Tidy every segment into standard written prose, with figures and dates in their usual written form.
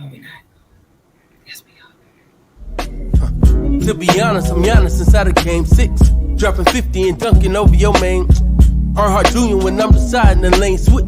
No, we're not. Yes, we To be honest, I'm Giannis inside of game 6. Dropping 50 and dunking over your main. Earnhardt Jr. when I'm deciding the lane switch.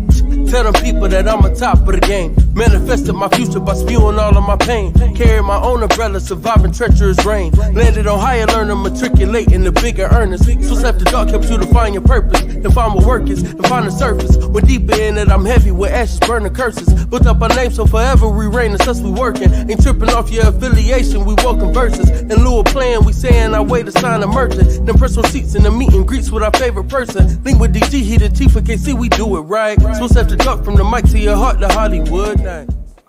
Tell them people that I'm on top of the game. Manifested my future by spewing all of my pain. Carry my own umbrella, surviving treacherous rain. Landed on higher learner, matriculate in the bigger earnest. So after dark helps you to find your purpose. And find what work is, and find the surface. When deeper in it, I'm heavy with ashes, burning curses. Built up our name so forever we reign, it's us we working. Ain't tripping off your affiliation, we welcome verses. In lieu of playing, we saying our way to sign a merchant. Then press receipts in the meet and greets with our favorite person. Link with DG, he the chief, but can't see we do it right. So after dark from the mic to your heart to Hollywood.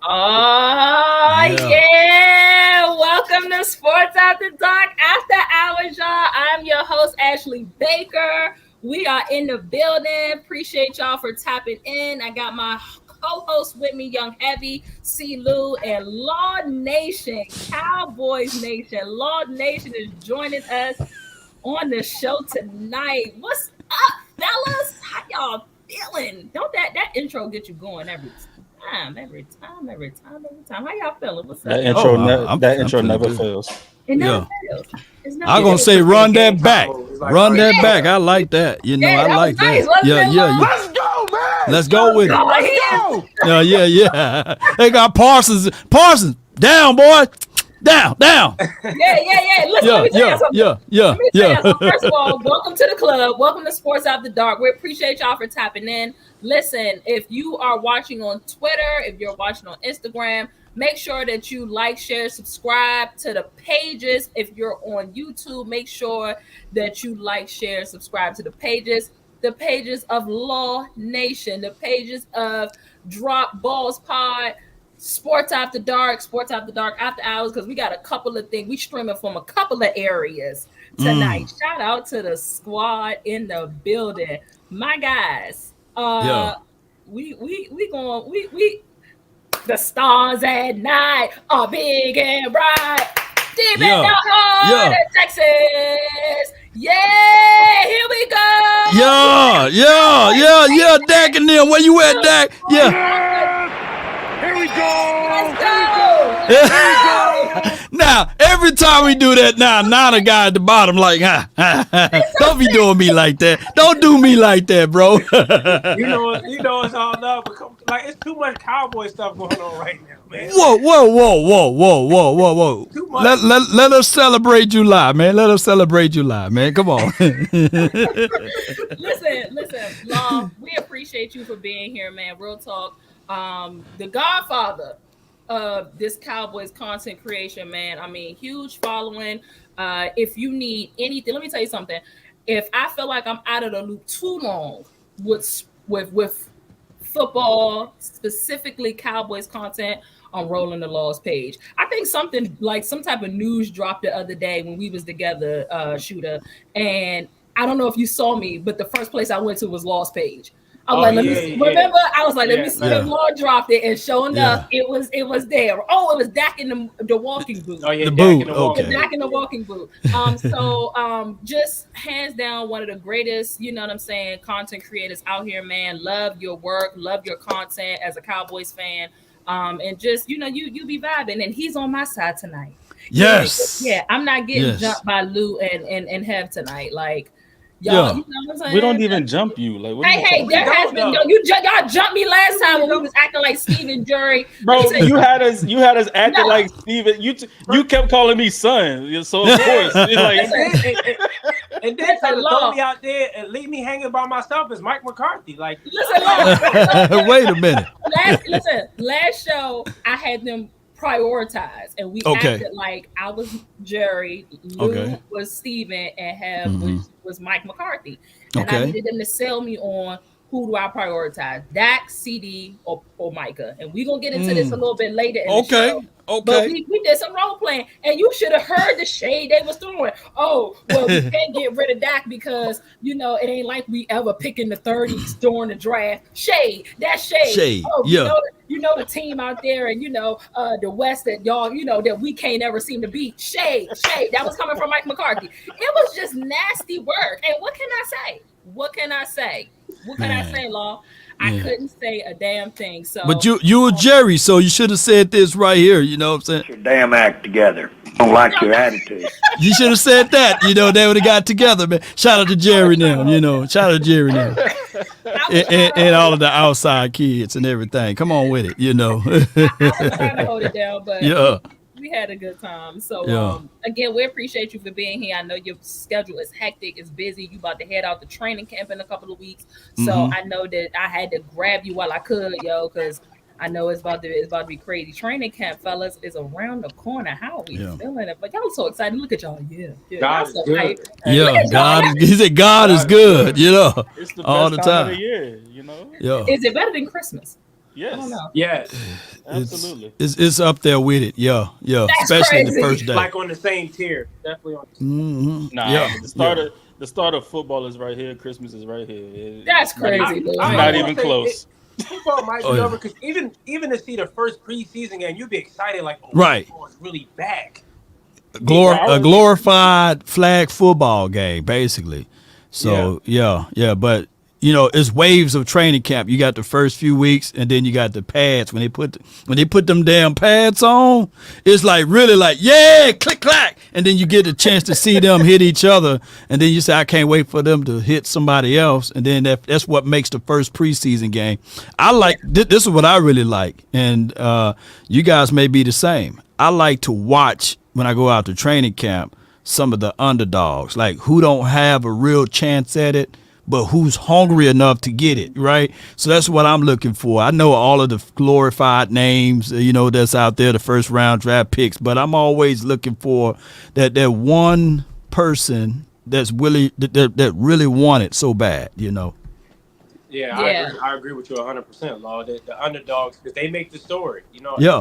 Oh, yeah. Welcome to Sports After Dark After Hours, y'all. I'm your host, Ashley Baker. We are in the building. Appreciate y'all for tapping in. I got my co-host with me, Young Heavy, C. Lou, and Law Nation, Cowboys Nation. Law Nation is joining us on the show tonight. What's up, fellas? How y'all feeling? Don't that intro get you going every time? How y'all feeling? What's up? That intro never fails. It never fails. I'm gonna say run that back. Run that back. I like that. You know, I like that. Yeah. Let's go, man. Let's go with it. Go. Yeah. They got Parsons. Down, boy. Down. Yeah. Listen, let me tell you something. Yeah. First of all, welcome to the club. Welcome to Sports After Dark. We appreciate y'all for tapping in. Listen, if you are watching on Twitter, if you're watching on Instagram, make sure that you like, share, subscribe to the pages. If you're on YouTube, make sure that you like, share, subscribe to the pages of Law Nation, the pages of Drop Balls Pod, Sports After Dark After Hours, because we got a couple of things. We streaming from a couple of areas tonight. Shout out to the squad in the building. My guys. We the stars at night are big and bright. Deep in the heart of Texas. Yeah, here we go. Yeah. Dak and them. Where you at, Dak? Yeah. Here we go. Let's go. Now, every time we do that, now the guy at the bottom like, don't be doing me like that. Don't do me like that, bro. You know it's all love, but like it's too much cowboy stuff going on right now, man. Whoa. Let us celebrate July, man. Let us celebrate July, man. Come on. Listen, Law, we appreciate you for being here, man. Real talk. The godfather of this Cowboys content creation, man. I mean, huge following. If you need anything, let me tell you something. If I feel like I'm out of the loop too long with football, specifically Cowboys content, on Rolling the Laws page. I think something like some type of news dropped the other day when we was together, Shooter. And I don't know if you saw me, but the first place I went to was Laws page. I was let me see. Remember, I was like, let me see if Law dropped it, and sure enough, it was there. Oh, it was Dak in the walking boot. Oh yeah, the boot. Okay. Dak in the walking boot. Just hands down, one of the greatest, you know what I'm saying, content creators out here, man. Love your work, love your content as a Cowboys fan, and just you be vibing, and he's on my side tonight. Yes. Yeah, I'm not getting jumped by Lou and Hev tonight, like. Y'all, you know what I'm saying? We don't even jump you. Like, there has been y'all jumped me last time when we was acting like Stephen Jury. Bro, you had us acting like Stephen. You kept calling me son, so of course. And then to throw me out there and leave me hanging by myself is Mike McCarthy. Like, listen, wait a minute. Last show I had them prioritize, and we acted like I was Jerry, Lou was Steven, and Hev was Mike McCarthy. And I needed them to sell me on who do I prioritize, Dak, CD, or Micah. And we're gonna get into this a little bit later in the show. But we did some role playing, and you should have heard the shade they was throwing. Oh, well, we can't get rid of Dak because it ain't like we ever picking the 30s during the draft. Shade, that's shade. Oh, you know the team out there, and the West that y'all that we can't ever seem to beat. Shade. That was coming from Mike McCarthy. It was just nasty work. And what can I say? What can I say, Law? I couldn't say a damn thing. So, but you were Jerry, so you should have said this right here. You know what I'm saying? Get your damn act together. I don't like your attitude. You should have said that. You know, they would have got together, man. Shout out to Jerry now. You know, shout out to Jerry now, and all of the outside kids and everything. Come on with it. You know. I was trying to hold it down, but yeah. We had a good time. So again, we appreciate you for being here. I know your schedule is hectic, it's busy. You about to head out to training camp in a couple of weeks. So I know that I had to grab you while I could, because I know it's about to be crazy. Training camp, fellas, is around the corner. How are we feeling it? But y'all so excited. Look at y'all. God is good. He said God is good, It's the best all the time of the year, Is it better than Christmas? Yes. I don't know. Yes. Absolutely. It's up there with it. Yeah. That's especially crazy. the first day. Like on the same tier. Definitely on The start of football is right here. Christmas is right here. That's crazy. Not even close. Football might be over because even to see the first preseason game, you'd be excited like, football is really back. A glorified flag football game, basically. So but it's waves of training camp. You got the first few weeks, and then you got the pads. When they put them damn pads on, it's like really like, yeah, click clack, and then you get a chance to see them hit each other, and then you say, I can't wait for them to hit somebody else, and then that's what makes the first preseason game. I like this is what I really like, and you guys may be the same. I like to watch when I go out to training camp some of the underdogs, like who don't have a real chance at it, but who's hungry enough to get it, right? So that's what I'm looking for. I know all of the glorified names, that's out there, the first round draft picks, but I'm always looking for that one person that really want it so bad, Yeah, I agree with you 100%, Law. The underdogs, because they make the story.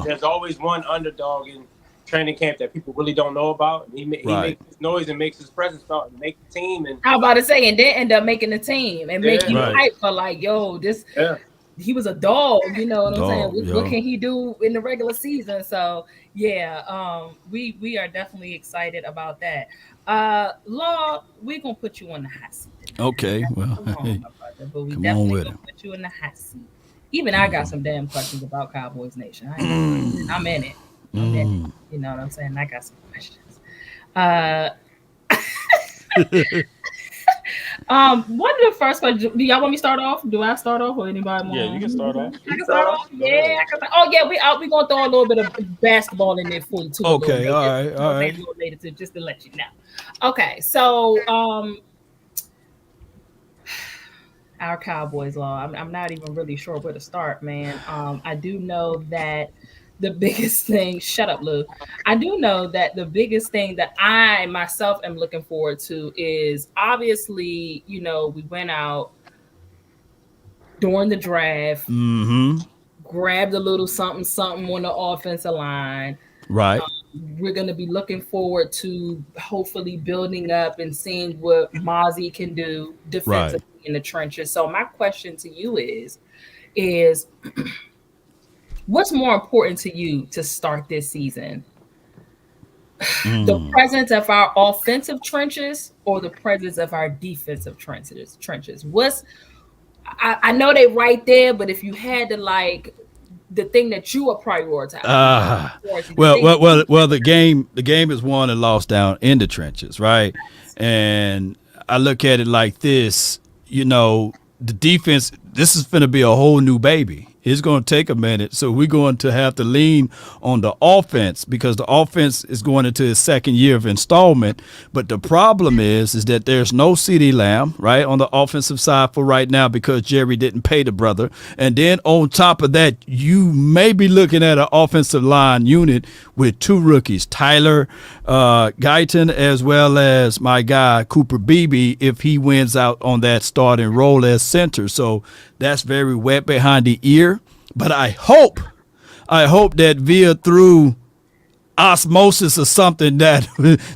There's always one underdog in training camp that people really don't know about. He makes his noise and makes his presence felt and make the team. And I was about to say, and then end up making the team and make you hype for like, he was a dog. You know what I'm saying? What can he do in the regular season? So we are definitely excited about that. Law, we're gonna put you on the hot seat today. Okay, well, but we definitely gonna put you in the hot seat. Even I got some damn questions about Cowboys Nation. I'm in it. You know what I'm saying? I got some questions. One of the first questions. Do y'all want me to start off? Do I start off, or anybody more? Yeah, you can start off. I can start off. Yeah, I can start. Oh yeah, we gonna throw a little bit of basketball in there for you too. Okay, all right. A little later too, just to let you know. Okay, so our Cowboys, Law. I'm not even really sure where to start, man. I do know that the biggest thing, shut up, Lou. I do know that the biggest thing that I myself am looking forward to is obviously, we went out during the draft, grabbed a little something on the offensive line. Right. We're going to be looking forward to hopefully building up and seeing what Mozzie can do defensively in the trenches. So my question to you is what's more important to you to start this season? The presence of our offensive trenches or the presence of our defensive trenches? I know they right there, but if you had to the thing that you are prioritizing. Well, the game is won and lost down in the trenches, right? And I look at it like this, the defense, this is going to be a whole new baby. It's going to take a minute. So we're going to have to lean on the offense because the offense is going into its second year of installment. But the problem is that there's no CeeDee Lamb, right, on the offensive side for right now because Jerry didn't pay the brother. And then on top of that, you may be looking at an offensive line unit with two rookies, Tyler Guyton as well as my guy Cooper Beebe if he wins out on that starting role as center. So that's very wet behind the ear. But I hope that via through osmosis or something that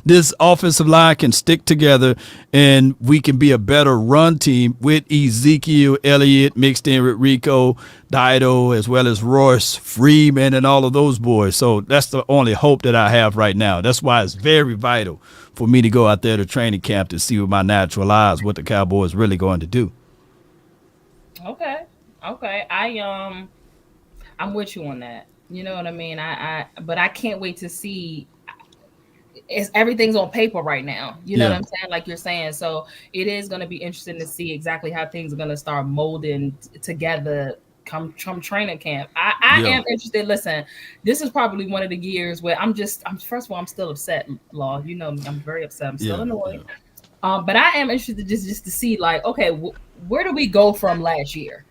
this offensive line can stick together and we can be a better run team with Ezekiel Elliott mixed in with Rico Dido as well as Royce Freeman and all of those boys. So that's the only hope that I have right now. That's why it's very vital for me to go out there to training camp to see with my natural eyes what the Cowboys really going to do. Okay. Okay. I'm with you on that. You know what I mean? But I can't wait to see. Everything's on paper right now. You know what I'm saying? Like you're saying. So it is going to be interesting to see exactly how things are going to start molding together come training camp. I am interested. Listen, this is probably one of the years where I'm first of all, I'm still upset, Law. You know me, I'm very upset. I'm still annoyed. But I am interested just to see, like, okay, where do we go from last year?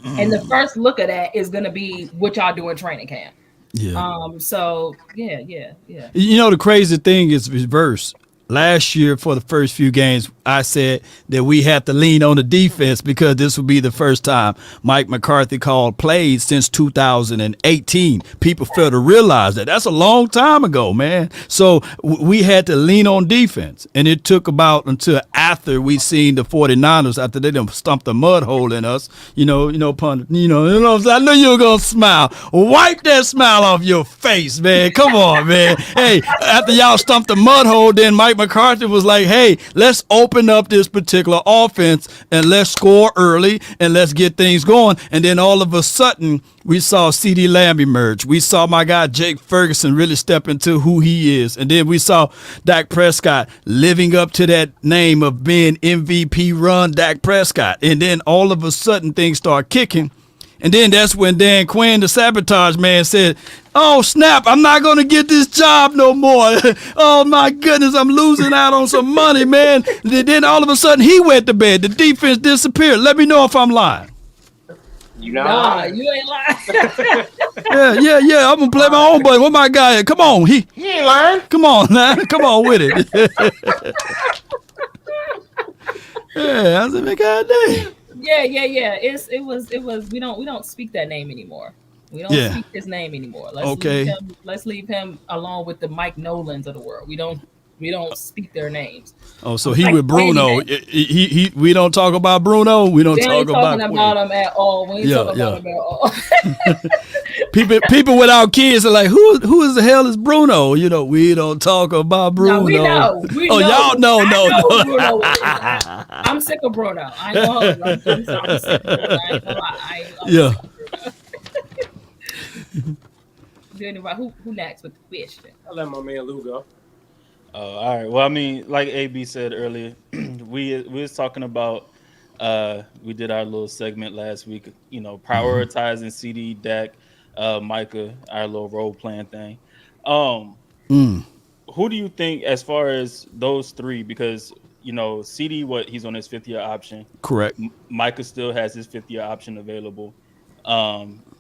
And the first look at that is going to be what y'all do in training camp. Yeah. So yeah. You know, the crazy thing is reverse. Last year, for the first few games, I said that we had to lean on the defense because this would be the first time Mike McCarthy called plays since 2018. People fail to realize that. That's a long time ago, man. So we had to lean on defense. And it took about until after we seen the 49ers, after they done stumped a mud hole in us, I know you were going to smile. Wipe that smile off your face, man. Come on, man. Hey, after y'all stumped the mud hole, then Mike McCarthy was like, hey, let's open up this particular offense and let's score early and let's get things going. And then all of a sudden, we saw CeeDee Lamb emerge. We saw my guy Jake Ferguson really step into who he is. And then we saw Dak Prescott living up to that name of being MVP run Dak Prescott. And then all of a sudden, things start kicking. And then that's when Dan Quinn, the sabotage man, said, oh, snap, I'm not going to get this job no more. Oh, my goodness, I'm losing out on some money, man. Then all of a sudden, he went to bed. The defense disappeared. Let me know if I'm lying. You lying. You ain't lying. Yeah. I'm going to play my own button. What my guy at? Come on. He ain't lying. Come on, man. Come on with it. Yeah, I said, man, God damn. Yeah. It was. We don't speak that name anymore. We don't speak his name anymore. Let's leave him along with the Mike Nolans of the world. We don't speak their names. Oh, so he with Bruno. He we don't talk about Bruno. We don't talk about him at all. We ain't talking about him at all. people without kids are like, who is the hell is Bruno? We don't talk about Bruno. No, we know. Y'all know. No. Bruno I'm sick of Bruno. I know. I'm sick of Bruno. I ain't gonna lie. Who next with the question? I'll let my man Lou go. All right. Well, I mean, like AB said earlier, we was talking about we did our little segment last week, prioritizing CD, Dak, Micah, our little role playing thing. Who do you think, as far as those three, because CD, he's on his 5th-year option. Correct. Micah still has his 5th-year option available.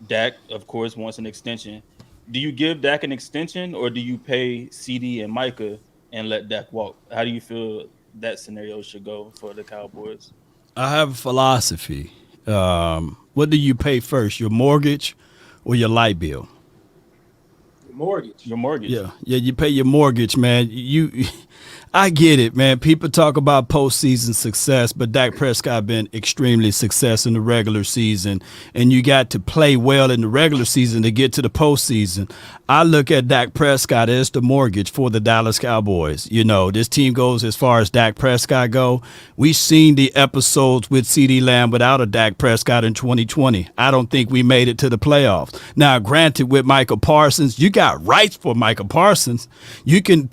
Dak, of course, wants an extension. Do you give Dak an extension, or do you pay CD and Micah and let Dak walk? How do you feel that scenario should go for the Cowboys? I have a philosophy. What do you pay first, your mortgage or your light bill? Your mortgage. Yeah, you pay your mortgage, man. I get it, man. People talk about postseason success, but Dak Prescott been extremely successful in the regular season, and you got to play well in the regular season to get to the postseason. I look at Dak Prescott as the mortgage for the Dallas Cowboys. This team goes as far as Dak Prescott go. We've seen the episodes with CeeDee Lamb without a Dak Prescott in 2020. I don't think we made it to the playoffs. Now, granted, with Micah Parsons, you got rights for Micah Parsons. You can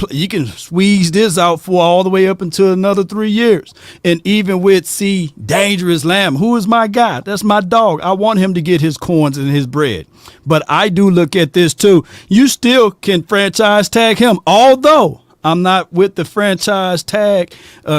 squeeze this out for all the way up until another 3 years. And even with Dangerous Lamb, who is my guy? That's my dog. I want him to get his coins and his bread. But I do look at this too. You still can franchise tag him, although I'm not with the franchise tag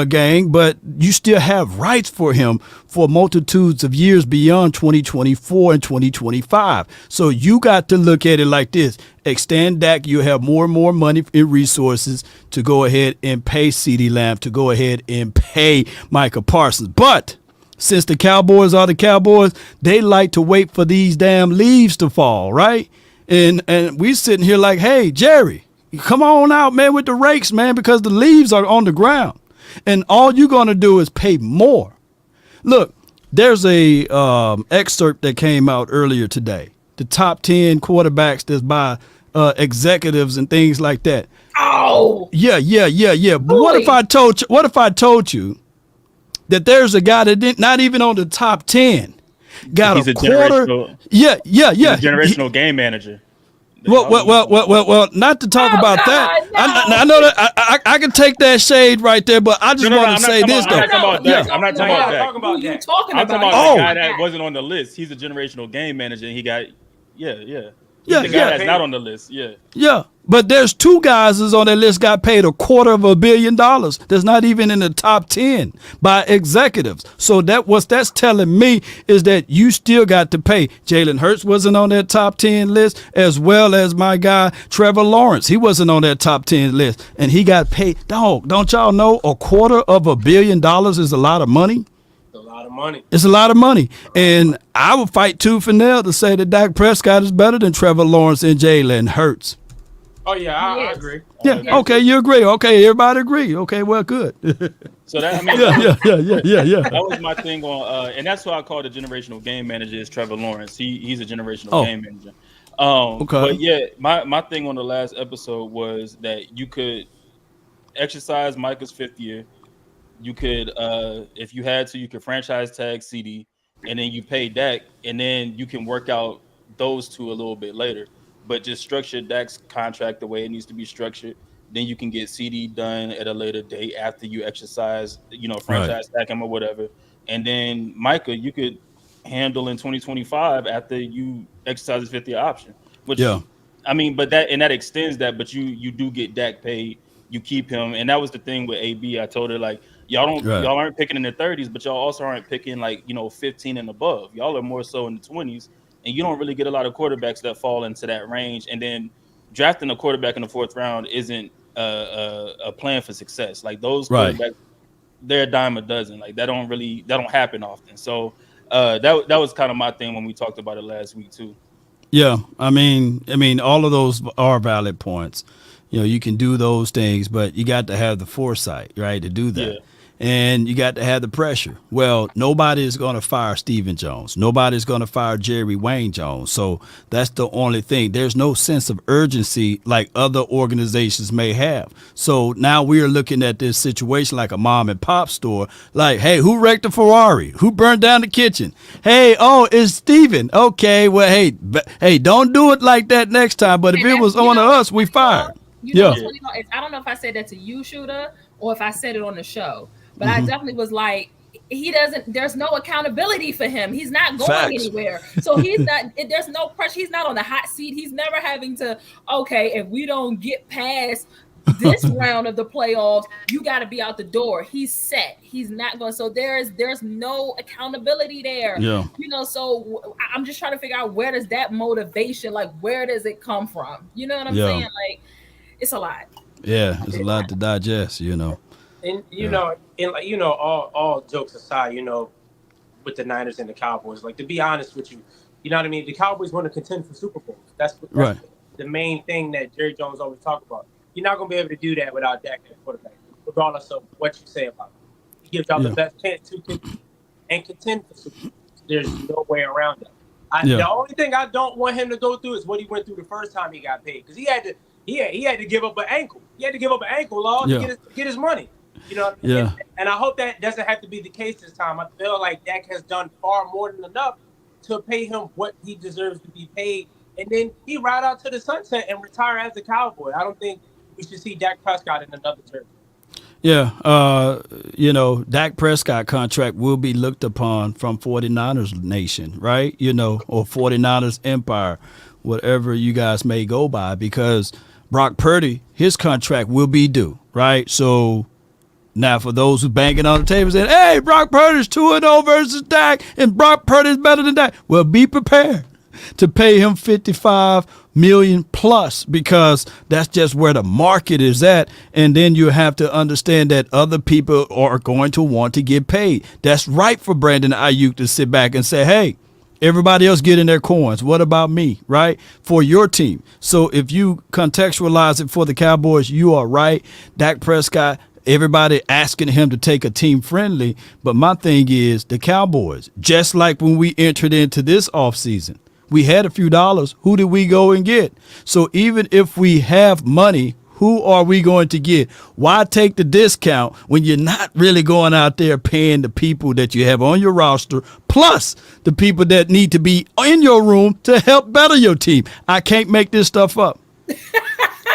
gang, but you still have rights for him for multitudes of years beyond 2024 and 2025. So you got to look at it like this. Extend Dak, you have more and more money and resources to go ahead and pay CeeDee Lamb, to go ahead and pay Micah Parsons. But since the Cowboys are the Cowboys, they like to wait for these damn leaves to fall, right? And we sitting here like, hey, Jerry, come on out, man, with the rakes, man, because the leaves are on the ground. And all you're going to do is pay more. Look, there's a excerpt that came out earlier today. The top 10 quarterbacks that's by executives and things like that. Oh. Yeah. But what if I told you that there's a guy that not even on the top 10 got a quarter. Yeah. Generational game manager. Well, not to talk about that. No. I know that I can take that shade right there, but I just want to say this, though. I'm not talking about Dak. I'm talking about the guy that wasn't on the list. He's a generational game manager, and he got, the guy that's not on the list, Yeah, but there's two guys that's on that list got paid $250 million. That's not even in the top 10 by executives. So what that's telling me is that you still got to pay. Jalen Hurts wasn't on that top 10 list, as well as my guy Trevor Lawrence. He wasn't on that top 10 list, and he got paid. Dog, don't y'all know $250 million is a lot of money? It's a lot of money. And I would fight tooth and nail to say that Dak Prescott is better than Trevor Lawrence and Jalen Hurts. Oh, yeah, I agree. Yeah, okay, you agree. Okay, everybody agree. Okay, well, good. So that, yeah. That was my thing on, and that's why I call the generational game manager is Trevor Lawrence. He's a generational game manager. But yeah, my thing on the last episode was that you could exercise Micah's 5th year. You could, if you had to, you could franchise tag CD, and then you pay Dak, and then you can work out those two a little bit later. But just structure Dak's contract the way it needs to be structured. Then you can get CD done at a later date after you exercise, franchise tag him or whatever. And then Micah, you could handle in 2025 after you exercise his 5th-year option. But that extends that. But you do get Dak paid. You keep him, and that was the thing with AB. I told her, like, y'all aren't picking in the 30s, but y'all also aren't picking 15 and above. Y'all are more so in the 20s, and you don't really get a lot of quarterbacks that fall into that range. And then drafting a quarterback in the 4th round isn't a plan for success. Like, those quarterbacks, they're a dime a dozen. Like, that don't happen often. So that was kind of my thing when we talked about it last week too. Yeah, I mean, all of those are valid points. You can do those things, but you got to have the foresight, right, to do that. Yeah. And you got to have the pressure. Well, nobody is going to fire Stephen Jones. Nobody's going to fire Jerry Wayne Jones. So that's the only thing. There's no sense of urgency like other organizations may have. So now we are looking at this situation like a mom and pop store. Like, hey, who wrecked the Ferrari? Who burned down the kitchen? Hey, it's Stephen. Okay, well, hey, don't do it like that next time. But if it was on us, we fired. I don't know if I said that to you, Shooter, or if I said it on the show. But I definitely was like, there's no accountability for him. He's not going anywhere. So there's no pressure. He's not on the hot seat. He's never having to, if we don't get past this round of the playoffs, you got to be out the door. He's set. He's not going. So there's no accountability there. Yeah. So I'm just trying to figure out, where does that motivation, where does it come from? You know what I'm saying? Like, it's a lot. Yeah, it's a lot to digest, And all jokes aside, with the Niners and the Cowboys, to be honest with you, you know what I mean? The Cowboys want to contend for Super Bowls. That's the main thing that Jerry Jones always talks about. You're not going to be able to do that without Dak at quarterback, regardless of what you say about him. He gives y'all the best chance to compete and contend for Super Bowls. There's no way around that. The only thing I don't want him to go through is what he went through the first time he got paid, because he had to give up an ankle. He had to give up an ankle, to get his money. And I hope that doesn't have to be the case this time. I feel like Dak has done far more than enough to pay him what he deserves to be paid, and then he ride out to the sunset and retire as a Cowboy. I don't think we should see Dak Prescott in another jersey. Yeah, Dak Prescott contract will be looked upon from 49ers Nation, right? Or 49ers Empire, whatever you guys may go by, because Brock Purdy, his contract will be due, right? So now, for those who banging on the table saying, hey, Brock Purdy's 2-0 versus Dak, and Brock Purdy's better than Dak, well, be prepared to pay him $55 million plus, because that's just where the market is at. And then you have to understand that other people are going to want to get paid. That's right for Brandon Ayuk to sit back and say, hey, everybody else getting their coins. What about me, right? For your team. So if you contextualize it for the Cowboys, you are right. Dak Prescott, everybody asking him to take a team friendly. But my thing is the Cowboys, just like when we entered into this offseason, we had a few dollars. Who did we go and get? So even if we have money, Who are we going to get? Why take the discount when you're not really going out there paying the people that you have on your roster, plus the people that need to be in your room to help better your team? I can't make this stuff up.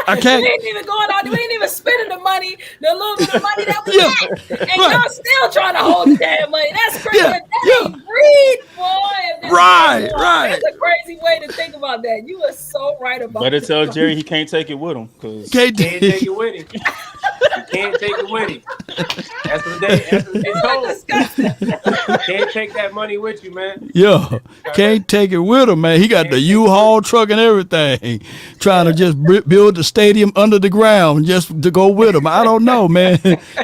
I can't. We ain't even going out. We ain't even spending the money, the little bit of money that we got. And y'all still trying to hold the damn money. That's crazy. That ain't greed, boy. Right. That's a crazy way to think about that. You are so right about that. Better tell Jerry he can't take it with him. Cause can't take it with him. You can't take it with him. That's what they told. Can't take that money with you, man. Yeah, can't take it with him, man. He got the U-Haul truck and everything, trying to just build the stadium under the ground just to go with him. I don't know, man.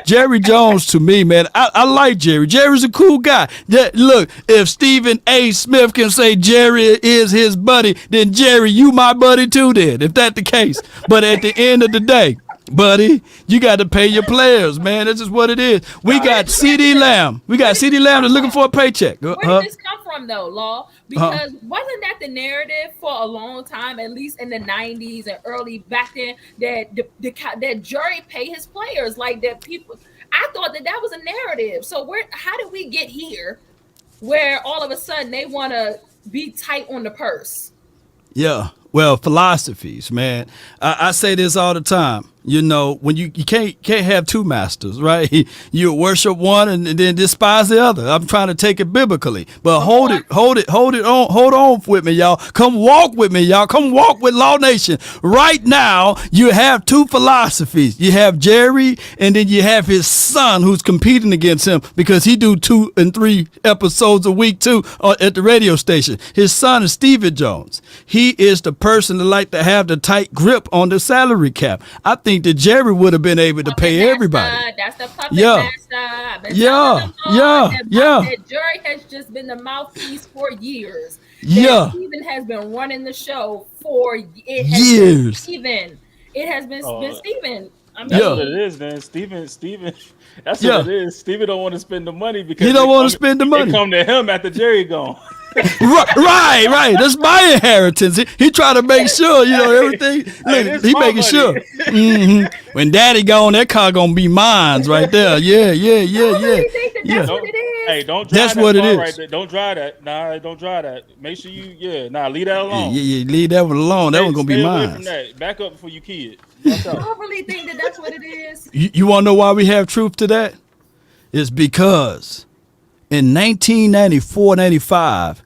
Jerry Jones, to me, man, I like Jerry. Jerry's a cool guy. Look, if Stephen A. Smith can say Jerry is his buddy, then Jerry, you my buddy too then, if that's the case. But at the end of the day, buddy, you got to pay your players, man. That's just what it is. We got CeeDee Lamb. We got CeeDee Lamb that's looking for a paycheck. Where did this come from, though, Law? Because wasn't that the narrative for a long time, at least in the 90s and early back then, that Jerry pay his players? Like that people, I thought that was a narrative. So how did we get here where all of a sudden they want to be tight on the purse? Yeah. Well, philosophies, man. I say this all the time. You know, when you can't have two masters, right? You worship one and then despise the other. I'm trying to take it biblically, but hold on with me, y'all. Come walk with me, y'all. Come walk with Law Nation. Right now, you have two philosophies. You have Jerry, and then you have his son who's competing against him because he do 2 and 3 episodes a week too at the radio station. His son is Stephen Jones. He is the person that like to have the tight grip on the salary cap. I think that Jerry would have been able to pay everybody. That's the puppet master. That Jerry has just been the mouthpiece for years. Stephen has been running the show for years. It has been Stephen. I mean, that's what it is, man. Stephen. That's what it is. Stephen don't want to spend the money because he don't want to spend the money. They come to him after Jerry gone. right. That's my inheritance. He try to make sure, everything. He making sure. Mm-hmm. When Daddy gone, that car gonna be mine right there. Yeah. That's what it is. Hey, don't drive that's what it is. Right there. Don't drive that. Nah, don't drive that. Make sure you, leave that alone. Yeah, leave that one alone. That one's gonna be mine. From that. Back up before you kid. I don't really think that's what it is. You want to know why we have truth to that? It's because in 1994-95,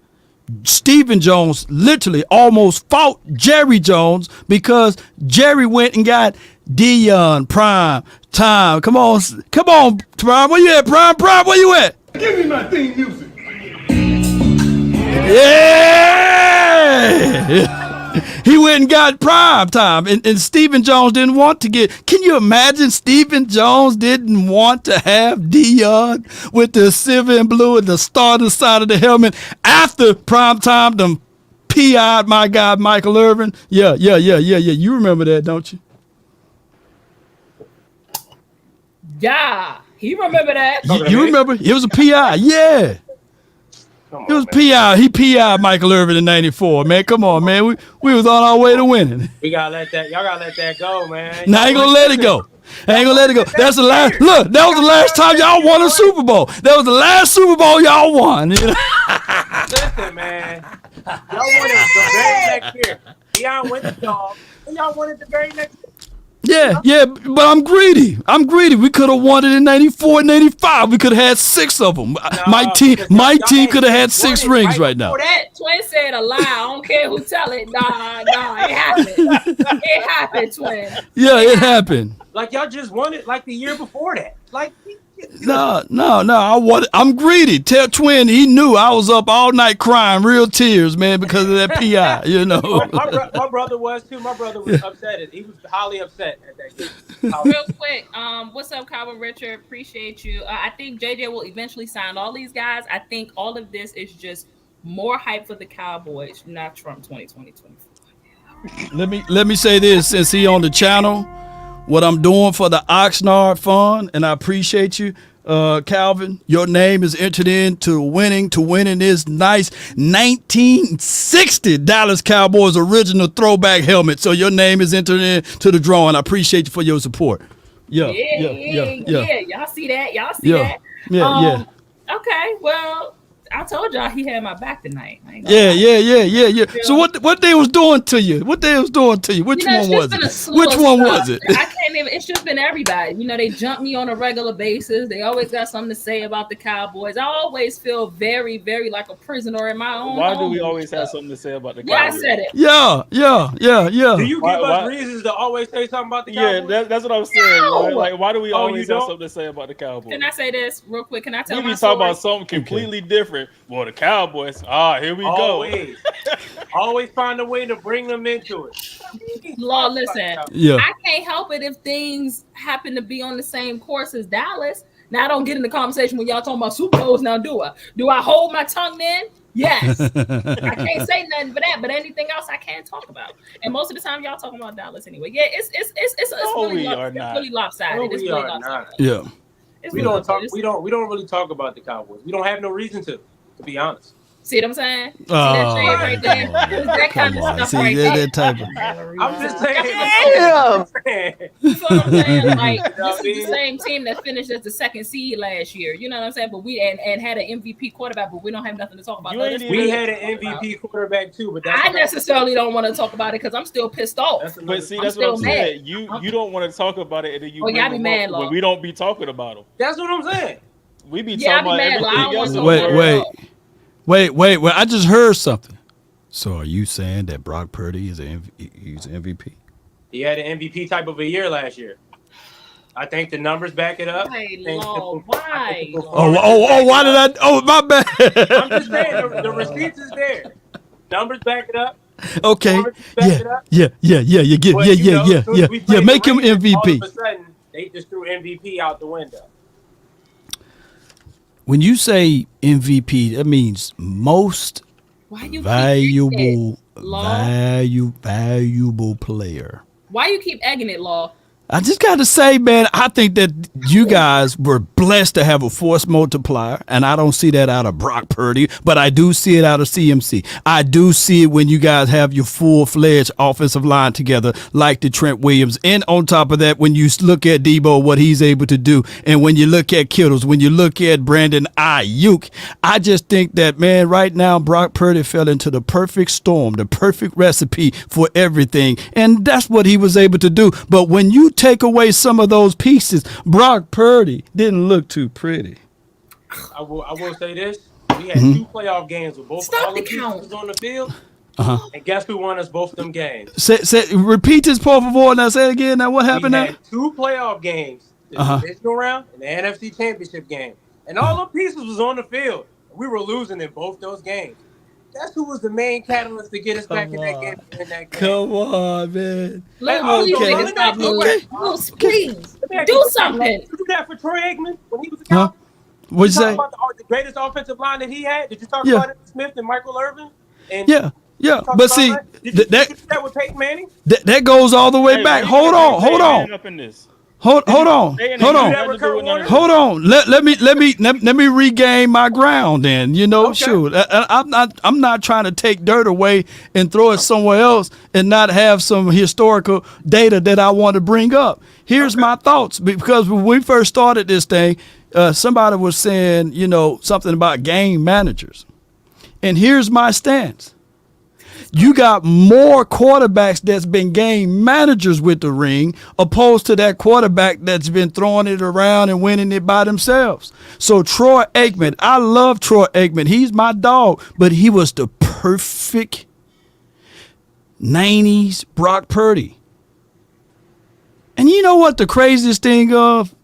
Stephen Jones literally almost fought Jerry Jones because Jerry went and got Deion, Prime Time. Come on, Prime. Where you at, Prime? Where you at? Give me my theme music. Yeah. He went and got Prime Time, and Stephen Jones didn't want to get. Can you imagine Stephen Jones didn't want to have Deion with the silver and blue and the star on the side of the helmet after Prime Time? Them PI'd my guy Michael Irvin. Yeah. You remember that, don't you? Yeah, he remember that. You remember? It was a PI. Yeah. It was PI. He PI'd Michael Irvin in '94. Man, come on, man. We was on our way to winning. We gotta let that. Y'all gotta let that go, man. No, I ain't gonna let it go. That's the last. Look, that was the last time y'all won a Super Bowl. That was the last Super Bowl y'all won. Listen, man. Y'all won it the very next year. Deion went the dog, and y'all won it the very next year. Yeah, but I'm greedy. We could have won it in '94 and '95. We could have had 6 of them. My team could have had 6 rings right now. That Twin said a lie. I don't care who tell it. Nah, it happened. It happened, Twin. Yeah, it happened. Like y'all just won it like the year before that. Like. No. I'm greedy. Tell Twin he knew I was up all night crying real tears, man, because of that PI. My brother was too. My brother was upset. He was highly upset at that game. Real quick, what's up, Calvin Richard? Appreciate you. I think JJ will eventually sign all these guys. I think all of this is just more hype for the Cowboys, not Trump 2020-2024. Let me say this since he on the channel. What I'm doing for the Oxnard Fund, and I appreciate you. Calvin, your name is entered into winning this nice 1960 Dallas Cowboys original throwback helmet. So your name is entered into the drawing. I appreciate you for your support. Yeah. Y'all see that? that? Yeah. Okay, well, I told y'all he had my back tonight. Yeah. So what they was doing to you? Which one was it? Which one was it? I can't even. It's just been everybody. They jump me on a regular basis. They always got something to say about the Cowboys. I always feel very, very like a prisoner in my own. Why do we always have something to say about the Cowboys? Yeah, I said it. Yeah. Do you give us reasons to always say something about the Cowboys? Yeah, that's what I'm saying. No. Right? Like, why do we always have something to say about the Cowboys? Can I say this real quick? Can I tell we my be talking story? about something completely different. Well, the Cowboys. Here we go. go. Always find a way to bring them into it. Law, listen. Yeah. I can't help it if things happen to be on the same course as Dallas. Now I don't get in the conversation when y'all talking about Super Bowls. Now do I hold my tongue then? Yes. I can't say nothing but that, but anything else I can't talk about. And most of the time y'all talking about Dallas anyway. Yeah, it's really lopsided. It's really lopsided. Yeah. We don't really talk about the Cowboys. We don't have no reason to be honest. See what I'm saying? See that shade right there? That kind of stuff right there. That type of. I'm just saying. Damn. That's what I'm saying. Like, this is the same team that finished as the second seed last year. You know what I'm saying? But we and had an MVP quarterback, but we don't have nothing to talk about. We had an MVP quarterback too, but I necessarily don't want to talk about it because I'm still pissed off. But see, that's what I'm saying. You don't want to talk about it, and then you y'all be mad, when we don't be talking about them. That's what I'm saying. We be talking about everything else. Wait. I just heard something. So are you saying that Brock Purdy is he's an MVP? He had an MVP type of a year last year. I think the numbers back it up. Hey, Lord, why? Why did I? Oh, my bad. I'm just saying the receipts is there. Numbers back it up. Okay. Yeah. Make him MVP. All of a sudden, they just threw MVP out the window. When you say MVP, that means most valuable player. Why you keep egging it, Law? I just got to say, man, I think that you guys were blessed to have a force multiplier, and I don't see that out of Brock Purdy, but I do see it out of CMC. I do see it when you guys have your full-fledged offensive line together, like the Trent Williams. And on top of that, when you look at Debo, what he's able to do, and when you look at Kittles, when you look at Brandon Ayuk, I just think that, man, right now, Brock Purdy fell into the perfect storm, the perfect recipe for everything, and that's what he was able to do. But when you take away some of those pieces, Brock Purdy didn't look too pretty. I will say this. We had 2 playoff games with both all the pieces on the field. And guess who won us both of them games? Repeat this, por favor. Now say it again. Now what happened now? We had 2 playoff games, the divisional round and the NFC Championship game. And all the pieces was on the field. We were losing in both those games. That's who was the main catalyst to get us back in that game. Come on, man. Please do something. Did you do that for Troy Aikman when he was a Cowboy? What'd you say? About the greatest offensive line that he had? Did you talk about Emmitt Smith and Michael Irvin? And yeah. But see, did you do that with Peyton Manning? That goes all the way back. Hold on. Hold on. Let me regain my ground then. Shoot. I'm not trying to take dirt away and throw it somewhere else and not have some historical data that I want to bring up. Here's my thoughts, because when we first started this thing, somebody was saying, something about game managers. And here's my stance. You got more quarterbacks that's been game managers with the ring opposed to that quarterback that's been throwing it around and winning it by themselves. So Troy Aikman, I love Troy Aikman. He's my dog, but he was the perfect 90s Brock Purdy. And you know what the craziest thing of?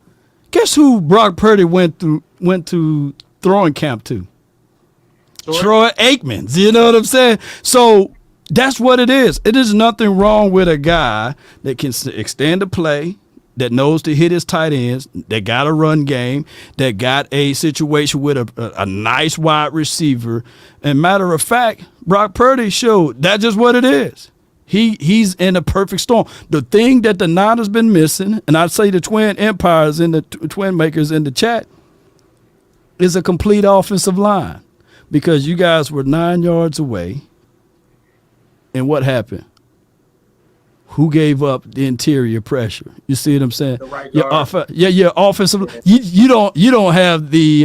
Guess who Brock Purdy went to throwing camp to? Troy Aikman. You know what I'm saying? So that's what it is. It is nothing wrong with a guy that can extend the play, that knows to hit his tight ends, that got a run game, that got a situation with a nice wide receiver. And matter of fact, Brock Purdy showed that's just what it is. He's in a perfect storm. The thing that the Niners been missing, and I'd say the Twin Empires and the Twin Makers in the chat, is a complete offensive line because you guys were 9 yards away. And what happened? Who gave up the interior pressure? You see what I'm saying? The right your guard. your offensive. You don't have the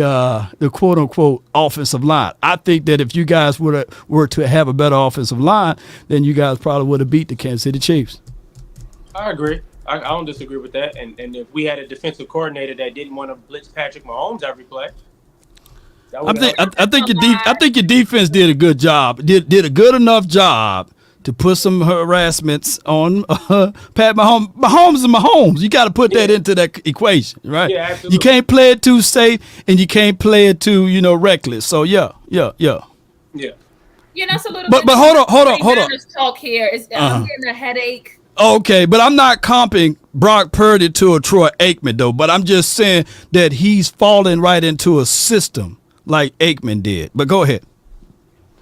quote unquote offensive line. I think that if you guys were to have a better offensive line, then you guys probably would have beat the Kansas City Chiefs. I agree. I don't disagree with that. And if we had a defensive coordinator that didn't want to blitz Patrick Mahomes every play, I think your defense did a good job. Did a good enough job to put some harassments on Pat Mahomes. Mahomes is Mahomes. You got to put that into that equation, right? Yeah, absolutely. You can't play it too safe, and you can't play it too, reckless. So yeah. Yeah, that's a little. But hold on. Talk here. I'm getting a headache. Okay, but I'm not comping Brock Purdy to a Troy Aikman though. But I'm just saying that he's falling right into a system like Aikman did. But go ahead.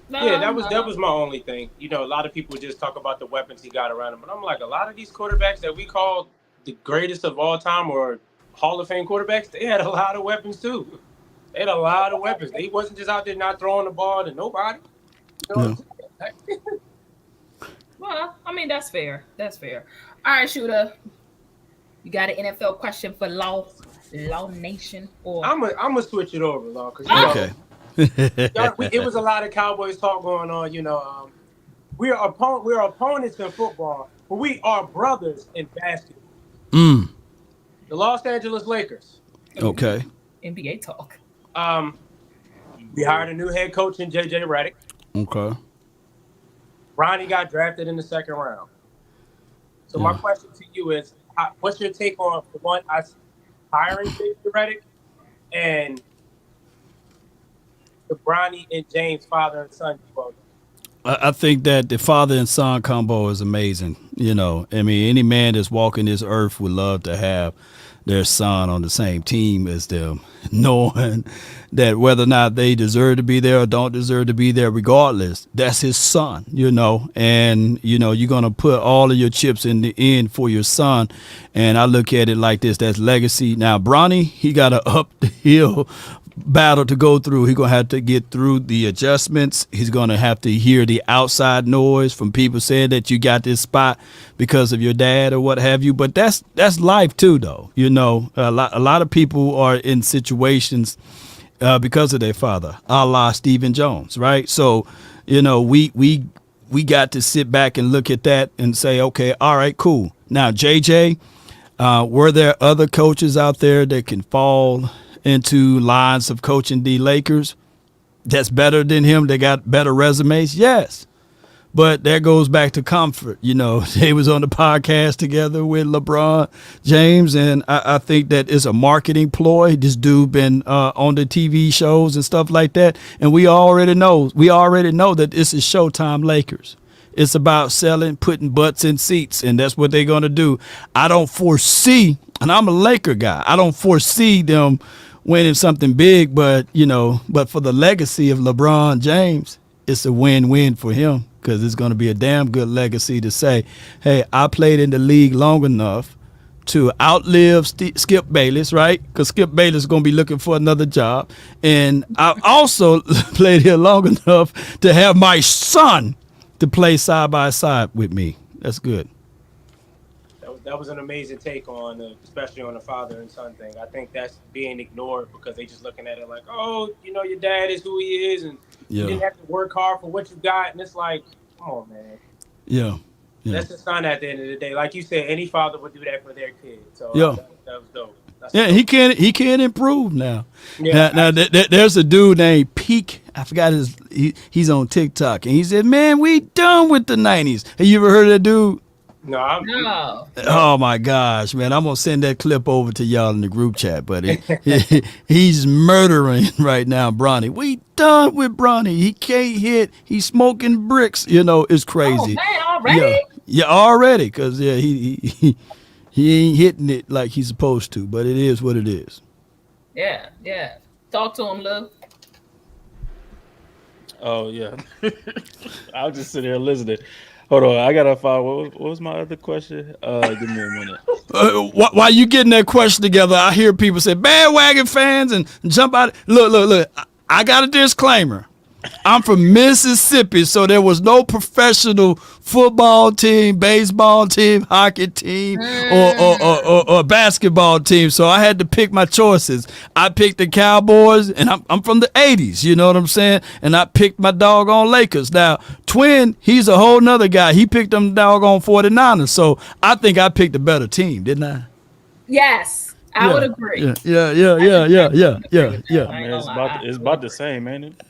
Yeah, that was my only thing. A lot of people just talk about the weapons he got around him, but I'm like, a lot of these quarterbacks that we call the greatest of all time or Hall of Fame quarterbacks, they had a lot of weapons too. They had a lot of weapons. He wasn't just out there not throwing the ball to nobody. No. Well, I mean, that's fair. That's fair. All right, Shooter. You got an NFL question for Law Nation? Or I'm gonna switch it over, Law. Okay. It was a lot of Cowboys talk going on. We're opponents in football, but we are brothers in basketball. The Los Angeles Lakers. Okay. NBA talk. We hired a new head coach in JJ Redick. Okay. Ronnie got drafted in the second round. So my question to you is, what's your take on, for one, us hiring JJ Redick and the Bronny and James father and son duo? I think that the father and son combo is amazing. I mean, any man that's walking this earth would love to have their son on the same team as them, knowing that whether or not they deserve to be there or don't deserve to be there, regardless, that's his son, and, you're going to put all of your chips in the end for your son. And I look at it like this, that's legacy. Now, Bronny, he got an uphill battle to go through. He's going to have to get through the adjustments. He's going to have to hear the outside noise from people saying that you got this spot because of your dad or what have you. But that's life too, though. A lot of people are in situations because of their father, a la Stephen Jones, right? So, we got to sit back and look at that and say, okay, all right, cool. Now, JJ, were there other coaches out there that can fall into lines of coaching the Lakers that's better than him? They got better resumes? Yes. But that goes back to comfort. They was on the podcast together with LeBron James, and I think that it's a marketing ploy. This dude been on the TV shows and stuff like that, and we already know that this is Showtime Lakers. It's about selling, putting butts in seats, and that's what they're going to do. I don't foresee, and I'm a Laker guy, I don't foresee them winning something big, but for the legacy of LeBron James, it's a win-win for him because it's going to be a damn good legacy to say, hey, I played in the league long enough to outlive Skip Bayless, right? Because Skip Bayless is going to be looking for another job. And I also played here long enough to have my son to play side by side with me. That's good. That was an amazing take on, especially on the father and son thing. I think that's being ignored because they just looking at it like, oh, your dad is who he is, and you didn't have to work hard for what you got. And it's like, come on, man. Yeah. That's the son at the end of the day. Like you said, any father would do that for their kid. So that was dope. He can't improve now. Yeah. Now there's a dude named Peak. I forgot he's on TikTok, and he said, man, we done with the 90s. Have you ever heard of that dude? No. Oh my gosh, man! I'm gonna send that clip over to y'all in the group chat, but he's murdering right now, Bronny. We done with Bronny. He can't hit. He's smoking bricks. It's crazy. Oh man, already? Yeah, already. Cause he ain't hitting it like he's supposed to. But it is what it is. Yeah. Talk to him, Lou. Oh yeah, I'll just sit here listening. Hold on, I gotta find. What was my other question? Give me a minute. While you getting that question together, I hear people say bandwagon fans and jump out. Look. I got a disclaimer. I'm from Mississippi, so there was no professional football team, baseball team, hockey team, or basketball team. So I had to pick my choices. I picked the Cowboys, and I'm from the 80s, you know what I'm saying? And I picked my doggone Lakers. Now, Twin, he's a whole nother guy. He picked them doggone 49ers. So I think I picked a better team, didn't I? Yes. I would agree. Yeah. Man, it's about the same, ain't it?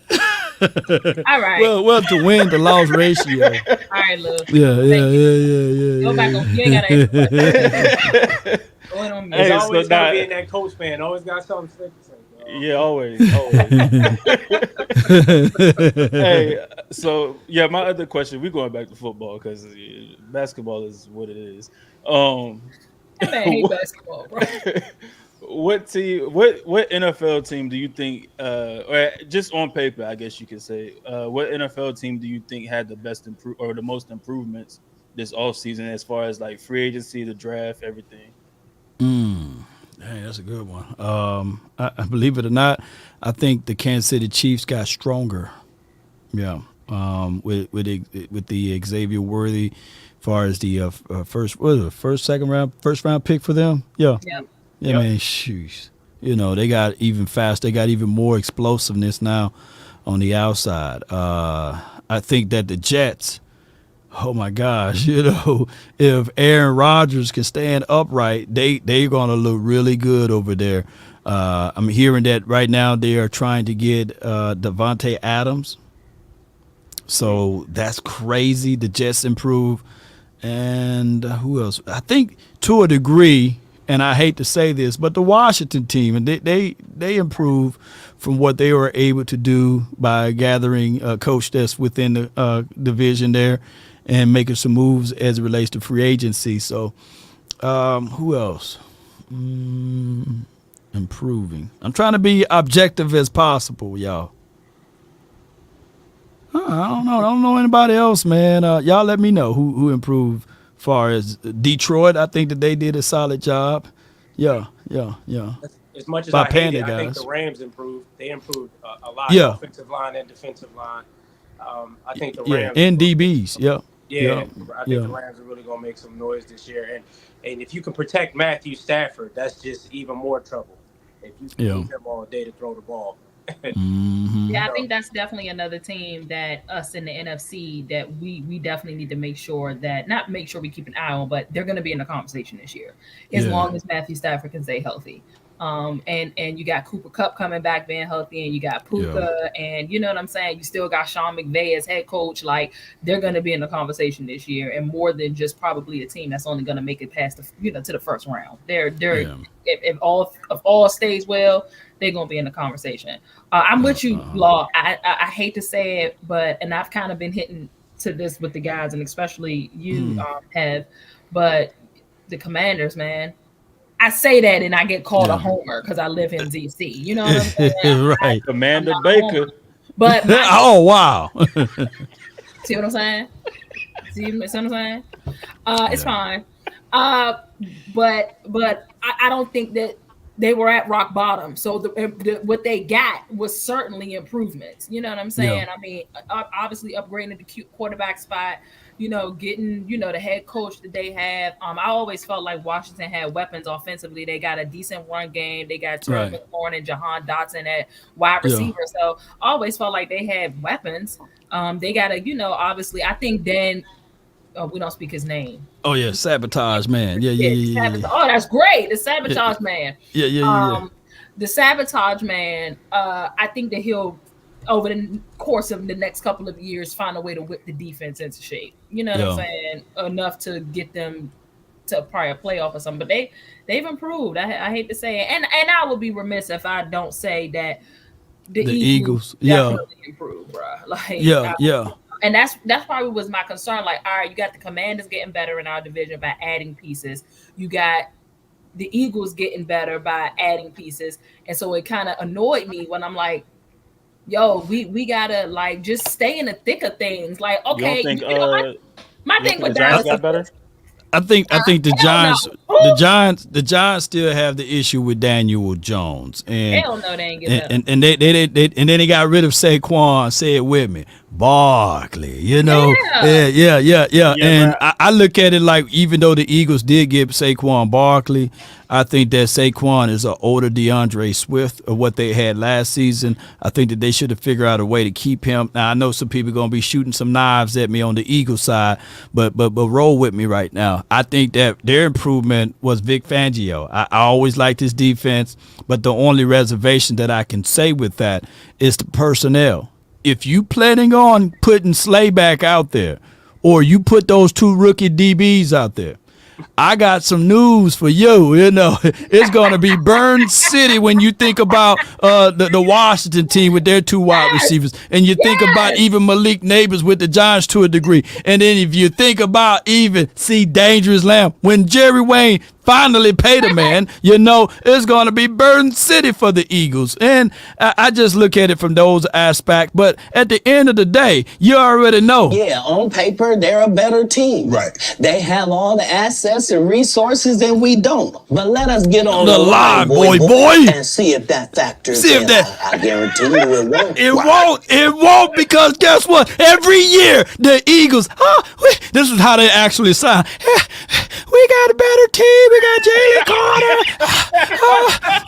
All right. Well, to win the loss ratio. All right, look. Yeah. Go back on. You ain't gotta Going on me. It's always gotta be in that coach man. Always got something slick to say. Yeah, always. Hey, so yeah, my other question. We're going back to football because basketball is what it is. That man hate basketball, bro. What NFL team do you think, or just on paper, I guess you could say, what NFL team do you think had the best or the most improvements this offseason as far as like free agency, the draft, everything? Hey, that's a good one. I believe it or not, I think the Kansas City Chiefs got stronger. Yeah. With the Xavier Worthy, as far as the first round pick for them. Yeah. Yeah, man, shoes. You know, they got even faster. They got even more explosiveness now on the outside. I think that the Jets, oh my gosh, you know, if Aaron Rodgers can stand upright, they're going to look really good over there. I'm hearing that right now they are trying to get Devontae Adams. So that's crazy. The Jets improve. And who else? I think to a degree, and I hate to say this, but the Washington team, and they improve from what they were able to do by gathering a coach that's within the division there and making some moves as it relates to free agency. So who else? Improving. I'm trying to be objective as possible, y'all. I don't know. I don't know anybody else, man. Y'all let me know who improved. As far as Detroit, I think that they did a solid job. Yeah. As much as I hate it, I think the Rams improved. They improved a lot. Yeah. Offensive line and defensive line. I think the Rams. And DBs. Yeah. I think the Rams are really going to make some noise this year. And if you can protect Matthew Stafford, that's just even more trouble. If you can use him all day to throw the ball. Yeah, I think that's definitely another team that us in the NFC that we definitely need to make sure that not make sure we keep an eye on, but they're going to be in the conversation this year as long as Matthew Stafford can stay healthy. And you got Cooper Kupp coming back being healthy, and you got Puka, and you know what I'm saying. You still got Sean McVay as head coach. Like they're going to be in the conversation this year, and more than just probably a team that's only going to make it past to the first round. If all stays well, they're going to be in the conversation. I'm with you, Law. I hate to say it, and I've kind of been hitting to this with the guys, and especially you have, but the Commanders, man. I say that and I get called a homer because I live in DC. You know what I'm saying? Right. Commander Baker. But oh, wow. See what I'm saying? See what I'm saying? It's fine. But I don't think that they were at rock bottom. So what they got was certainly improvements. You know what I'm saying? Yeah. I mean, obviously upgrading the quarterback spot, getting, the head coach that they have. I always felt like Washington had weapons offensively. They got a decent run game. They got Terry McLaurin and Jahan Dotson at wide receiver. Yeah. So I always felt like they had weapons. They got a, obviously, I think Dan, we don't speak his name. Oh, yeah, Sabotage Man. Yeah. Oh, that's great. The Sabotage Man. Yeah. The Sabotage Man, I think that he'll, over the course of the next couple of years, find a way to whip the defense into shape. You know what I'm saying? Enough to get them to probably a playoff or something. But they've improved. I hate to say it. And I would be remiss if I don't say that the Eagles definitely improved, bro. And that's probably was my concern. Like, all right, you got the Commanders getting better in our division by adding pieces. You got the Eagles getting better by adding pieces. And so it kind of annoyed me when I'm like, yo, we gotta like just stay in the thick of things. Like, okay, My thing with Giants got better. I think the Giants still have the issue with Daniel Jones, and hell no, they ain't get and then they got rid of Saquon. Say it with me, Barkley. You know, yeah. And I look at it like, even though the Eagles did get Saquon Barkley, I think that Saquon is an older DeAndre Swift of what they had last season. I think that they should have figured out a way to keep him. Now I know some people are gonna be shooting some knives at me on the Eagles side, but roll with me right now. I think that their improvement was Vic Fangio. I always liked his defense, but the only reservation that I can say with that is the personnel. If you planning on putting Slay back out there, or you put those 2 rookie DBs out there, I got some news for you. You know, it's going to be Burn City when you think about the Washington team with their 2 wide receivers, and you think about even Malik Neighbors with the Giants to a degree, and then if you think about even Dangerous Lamb, when Jerry Wayne finally paid a man, you know, it's going to be Burn City for the Eagles. And I just look at it from those aspects. But at the end of the day, you already know. Yeah, on paper, they're a better team. Right. They have all the assets and resources that we don't. But let us get on the line, boy, and see if that factors in. I guarantee you it won't. It won't, because guess what? Every year, the Eagles, this is how they actually sound. We got a better team. We got Jalen Carter.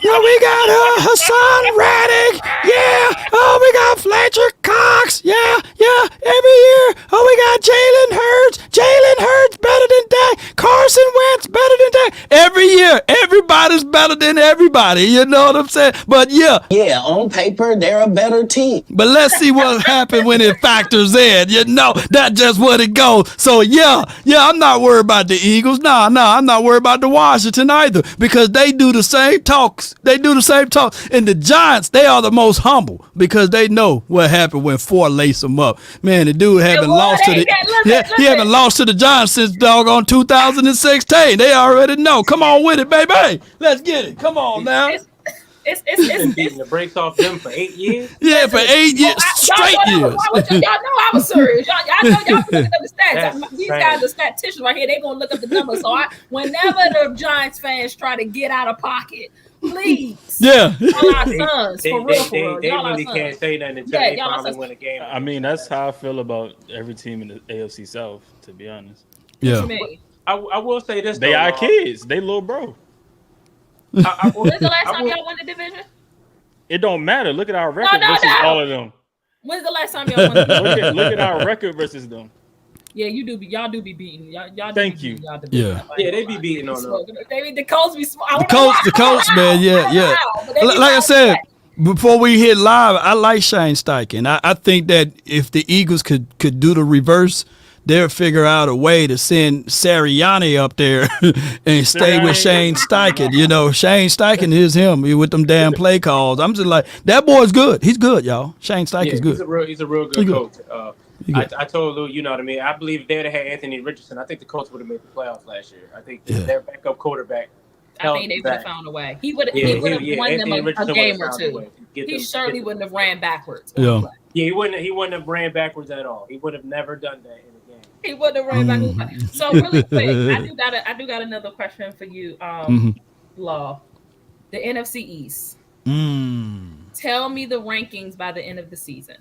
We got Hassan Reddick. Yeah. Oh, we got Fletcher Cox. Yeah. Every year. Oh, we got Jalen Hurts. Jalen Hurts better than Dak. Carson Wentz better than Dak. Every year, everybody's better than everybody. You know what I'm saying? But yeah, on paper, they're a better team. But let's see what happens when it factors in. You know, that's just what it goes. So yeah, I'm not worried about the Eagles. No, I'm not worried about the Washington either, because they do the same talks. And the Giants, they are the most humble, because they know what happened when 4 lace them up. Man, the dude haven't lost to he haven't lost to the Giants since doggone 2016. They already know. Come on with it, baby. Let's get it. Come on now. It's beating the brakes off them for 8 years. Yeah, for 8 years, straight years. Y'all know I was serious. Y'all know y'all can look up the stats. These guys are statisticians right here. They're gonna look up the numbers. So whenever the Giants fans try to get out of pocket, please, y'all our sons, for real. They really can't say nothing until they finally win a game. I mean, that's how I feel about every team in the AFC South, to be honest. Yeah. I will say this. They are kids. They little bro. When's the last time y'all won the division? It don't matter. Look at our record versus all of them. When's the last time y'all won the division? Look at our record versus them. Yeah, y'all do be beating. Y'all Thank you. Yeah, they be beating on them. The Colts be the Colts, man. Yeah. Like I said, before we hit live, I like Shane Steichen. I think that if the Eagles could do the reverse, they'll figure out a way to send Sirianni up there and stay with Shane Steichen. You know, Shane Steichen is him with them damn play calls. I'm just like, that boy's good. He's good, y'all. Shane Steichen's good. He's a real good coach. I told Lou, you know what I mean? I believe if they had had Anthony Richardson, I think the Colts would have made the playoffs last year. I think their backup quarterback. I think they would have found a way. He would have won them a game or two. He certainly wouldn't have ran backwards. Yeah, he wouldn't have ran backwards at all. He would have never done that in a game. He wouldn't have ran backwards. So really quick, I do got another question for you, Law. The NFC East. Tell me the rankings by the end of the season.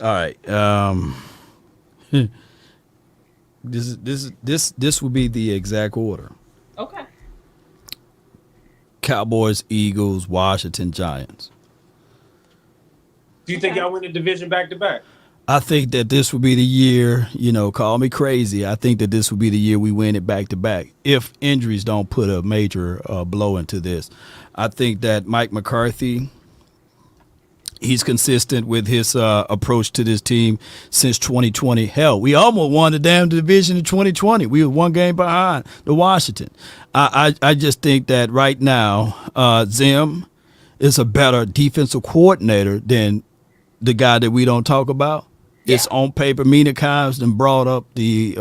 All right. This will be the exact order. Okay. Cowboys, Eagles, Washington, Giants. Do you think y'all win the division back to back? I think that this will be the year, call me crazy. I think that this will be the year we win it back to back, if injuries don't put a major blow into this. I think that Mike McCarthy, he's consistent with his approach to this team since 2020. Hell, we almost won the damn division in 2020. We were 1 game behind the Washington. I just think that right now, Zim is a better defensive coordinator than the guy that we don't talk about. Yeah. It's on paper. Mina Kimes then brought up the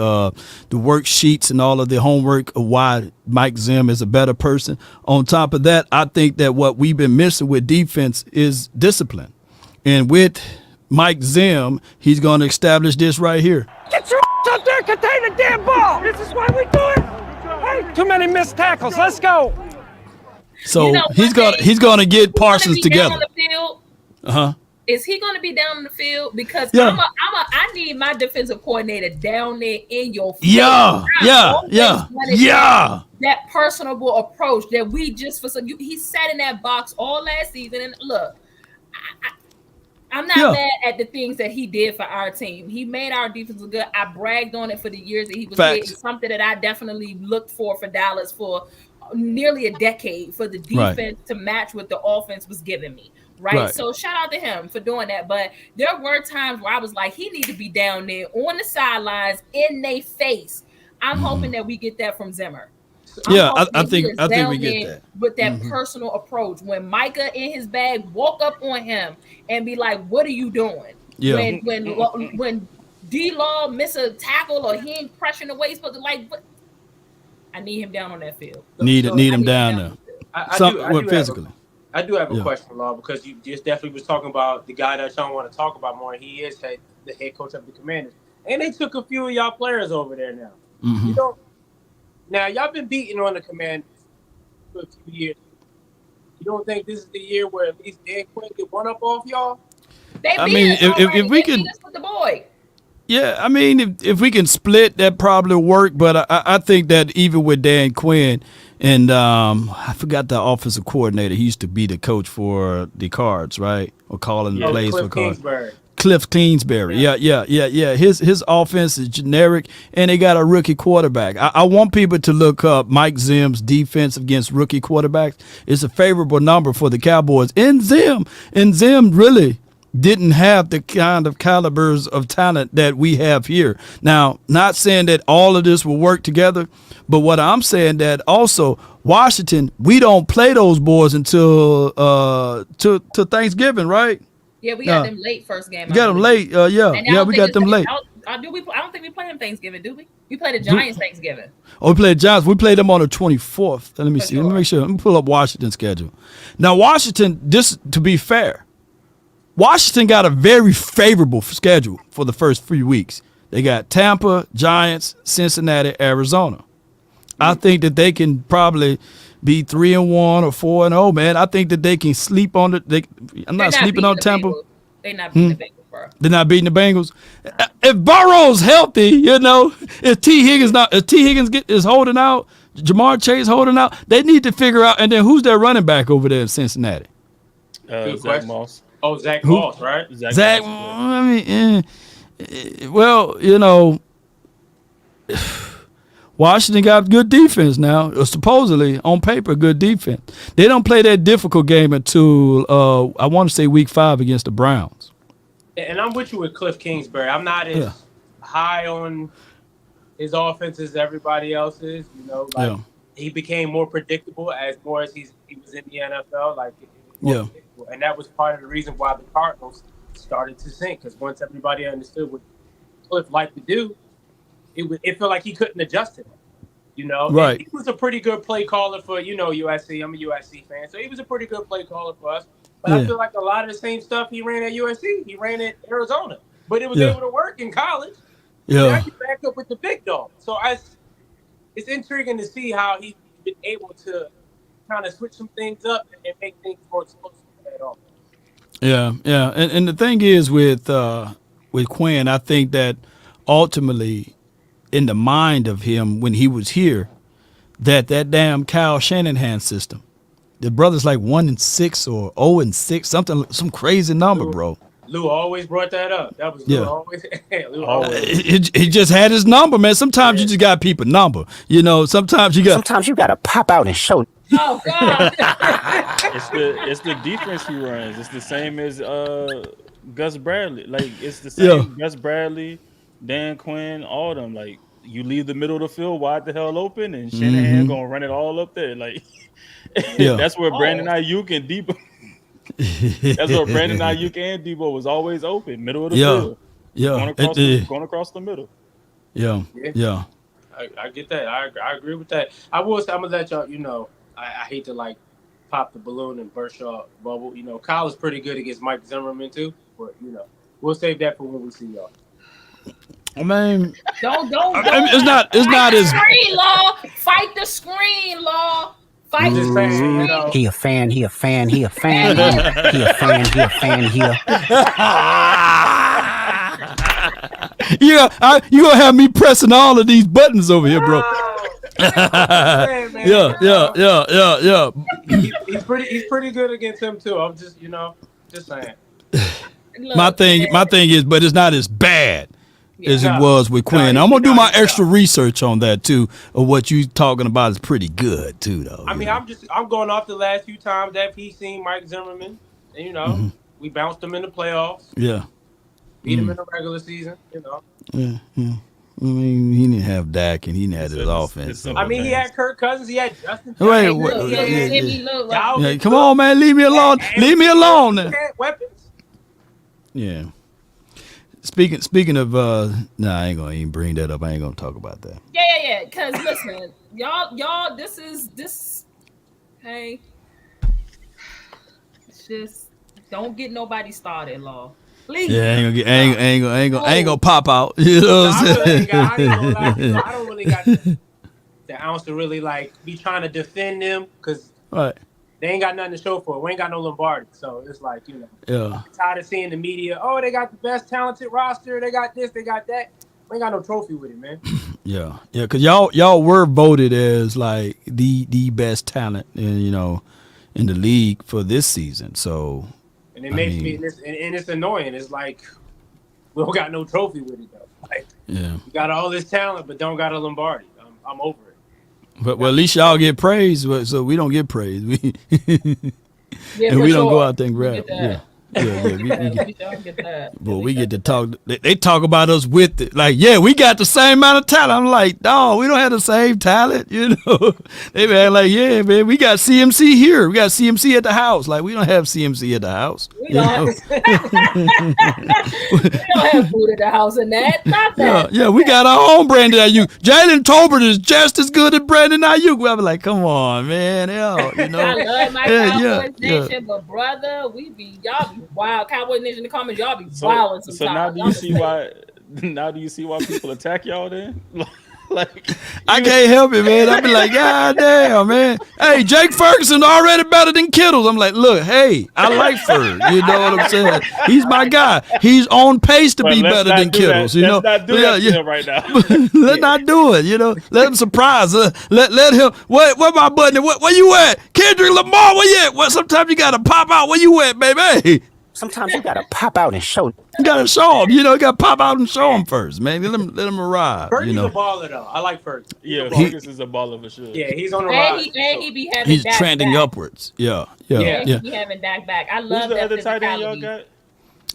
worksheets and all of the homework of why Mike Zim is a better person. On top of that, I think that what we've been missing with defense is discipline. And with Mike Zim, he's going to establish this right here. Get your up there, contain the damn ball. This is why we do it. Hey, too many missed tackles. Let's go. So he's gonna get Parsons together. Is he going to be down on the field? Because I need my defensive coordinator down there in your face. Yeah. That personable approach that we just he sat in that box all last season. And look, I'm not mad at the things that he did for our team. He made our defense look good. I bragged on it for the years that he was here. It's something that I definitely looked for Dallas for nearly a decade, for the defense to match what the offense was giving me. Right. So shout out to him for doing that. But there were times where I was like, he need to be down there on the sidelines in their face. I'm hoping that we get that from Zimmer. I think we get that with that personal approach. When Micah in his bag walk up on him and be like, "What are you doing?" Yeah. When D-Law miss a tackle or he ain't pressing the way he's supposed to, like, I need him down on that field. Need him down there. Physically. I do have a question, Law, because you just definitely was talking about the guy that y'all want to talk about more. He is the head coach of the Commanders, and they took a few of y'all players over there now. You know, now y'all been beating on the Commanders for a few years. You don't think this is the year where at least Dan Quinn get one up off y'all? If we can, with the boy. Yeah, I mean, if we can split, that probably work. But I think that even with Dan Quinn and I forgot the offensive coordinator, he used to be the coach for the Cards, right? Or calling the plays for Cards. Cliff Kingsbury. Yeah. His offense is generic, and they got a rookie quarterback. I want people to look up Mike Zim's defense against rookie quarterbacks. It's a favorable number for the Cowboys. And Zim really didn't have the kind of calibers of talent that we have here. Now, not saying that all of this will work together, but what I'm saying that also Washington, we don't play those boys until to Thanksgiving, right? Yeah, we got them late first game. We got them late. We got them late. I don't think we play them Thanksgiving, do we? We play the Giants Thanksgiving. Oh, we played Giants. We played them on the 24th. Let me see. Let me make sure. Let me pull up Washington's schedule. Now, Washington, this to be fair, Washington got a very favorable schedule for the first 3 weeks. They got Tampa, Giants, Cincinnati, Arizona. I think that they can probably be 3-1 or 4-0, man. I think that they can sleep on it. I'm not sleeping on Tampa. They're not beating the Bengals, bro. They're not beating the Bengals. If Burrow's healthy, if T. Higgins is holding out, Jamar Chase holding out, they need to figure out. And then who's their running back over there in Cincinnati? Zach Moss. Oh, Zach Moss, right? Zach. I mean, Washington got good defense now, or supposedly on paper good defense. They don't play that difficult game until I want to say week 5 against the Browns. And I'm with you with Cliff Kingsbury. I'm not as high on his offense as everybody else is. He became more predictable as he was in the NFL. And that was part of the reason why the Cardinals started to sink, because once everybody understood what Cliff liked to do, it felt like he couldn't adjust to it. Right. And he was a pretty good play caller for USC. I'm a USC fan, so he was a pretty good play caller for us. But I feel like a lot of the same stuff he ran at USC, he ran at Arizona, but it was able to work in college. Yeah. Now he's back up with the big dog. So it's intriguing to see how he's been able to kind of switch some things up and make things more explosive at all. Yeah. And the thing is with Quinn, I think that ultimately, in the mind of him when he was here, that damn Kyle Shanahan system, the brother's like 1-6 or 0-6, some crazy number, bro. Lou always brought that up. That was Lou always. Lou always. He just had his number, man. Sometimes you just got people number. Sometimes you got to pop out and show. Oh God! It's the defense he runs. It's the same as Gus Bradley. Like it's the same Gus Bradley, Dan Quinn, all them. Like you leave the middle of the field wide the hell open, and Shanahan gonna run it all up there. Like that's where Brandon Ayuk and Debo. That's where Brandon Ayuk and Debo was always open, middle of the field. Going across the middle. Yeah. I get that. I agree with that. I'm gonna let y'all. I hate to pop the balloon and burst y'all bubble. Kyle is pretty good against Mike Zimmerman too, but we'll save that for when we see y'all. I mean, don't. It's not as screen law. Fight the screen law. Fight the screen. You know. He a fan. He a fan. He a fan. He a fan. He a fan. He a. Yeah, you gonna have me pressing all of these buttons over here, bro. Yeah. He's pretty good against him too. I'm just saying. My thing is, but it's not as bad as it was with Quinn. I'm gonna do my extra research on that too. Of what you talking about is pretty good too, though. I mean, I'm going off the last few times that he's seen Mike Zimmerman, and we bounced him in the playoffs. Yeah, beat him in the regular season. Yeah. I mean, he didn't have Dak, and he didn't have his offense. I mean, he had Kirk Cousins, he had Justin. Wait. Come on, man, leave me alone. Leave me alone. Weapons. Yeah. Speaking of, I ain't gonna even bring that up. I ain't gonna talk about that. Yeah. Cause listen, y'all, this. Hey, it's just don't get nobody started, Law. Please. Yeah, ain't gonna pop out. You know what I'm saying? I don't really got the ounce to really be trying to defend them because they ain't got nothing to show for it. We ain't got no Lombardi, so it's I'm tired of seeing the media. Oh, they got the best talented roster. They got this. They got that. We ain't got no trophy with it, man. Yeah, because y'all were voted as the best talent, in the league for this season. So. And it makes me, and it's annoying. It's we don't got no trophy with it though. You got all this talent, but don't got a Lombardi. I'm over it. But at least y'all get praise, so we don't get praise. We don't go out there and grab. But we get to talk. They talk about us with it. We got the same amount of talent. I'm like, no, we don't have the same talent. They be man, we got CMC here. We got CMC at the house. We don't have CMC at the house. We don't have food at the house and that. Not that. Yeah, we got our own Brandon Ayuk. Jalen Tolbert is just as good as Brandon Ayuk. We'll be come on, man. I love my Cowboys nation, but brother, y'all be wild. Cowboys nation in the comments, y'all be wild. So now do you see why? Now do you see why people attack y'all then? I can't help it, man. I be God damn, man. Hey, Jake Ferguson already better than Kittles. I'm look, hey, I like Ferg. You know what I'm saying? He's my guy. He's on pace to be better than Kittles. Let's not do that right now. Let's not do it. Let him surprise us. Let him. Where my buddy? Where you at? Kendrick Lamar, where you at? Sometimes you gotta pop out. Where you at, baby? Sometimes you gotta pop out and show. You gotta show him. You gotta pop out and show him first, man. Let him arrive. Fergie's a baller though. I like Fergie. Yeah, Fergus is a baller for sure. Yeah, he's on the rise. He be having. He's trending upwards. Yeah. He be having back. I love that. Who's the other tight end y'all got?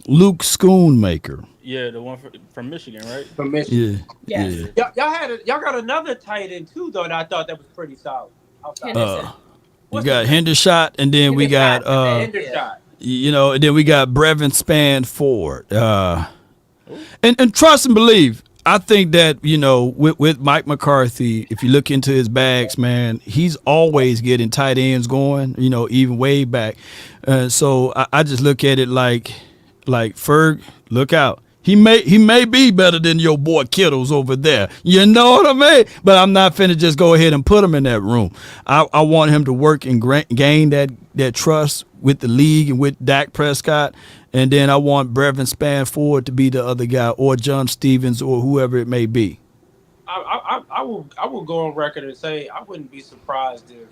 Luke Schoonmaker. Yeah, the one from Michigan, right? From Michigan. Yeah. Y'all got another tight end too, though. That I thought that was pretty solid. We got Hendershot, and then we got Hendershot. And then we got Brevin Spann-Ford. And trust and believe, I think that, with Mike McCarthy, if you look into his bags, man, he's always getting tight ends going, even way back. So I just look at it like Ferg, look out. He may be better than your boy Kittles over there. You know what I mean? But I'm not finna just go ahead and put him in that room. I want him to work and gain that trust with the league and with Dak Prescott. And then I want Brevin Spann-Ford to be the other guy, or John Stevens, or whoever it may be. I will go on record and say I wouldn't be surprised if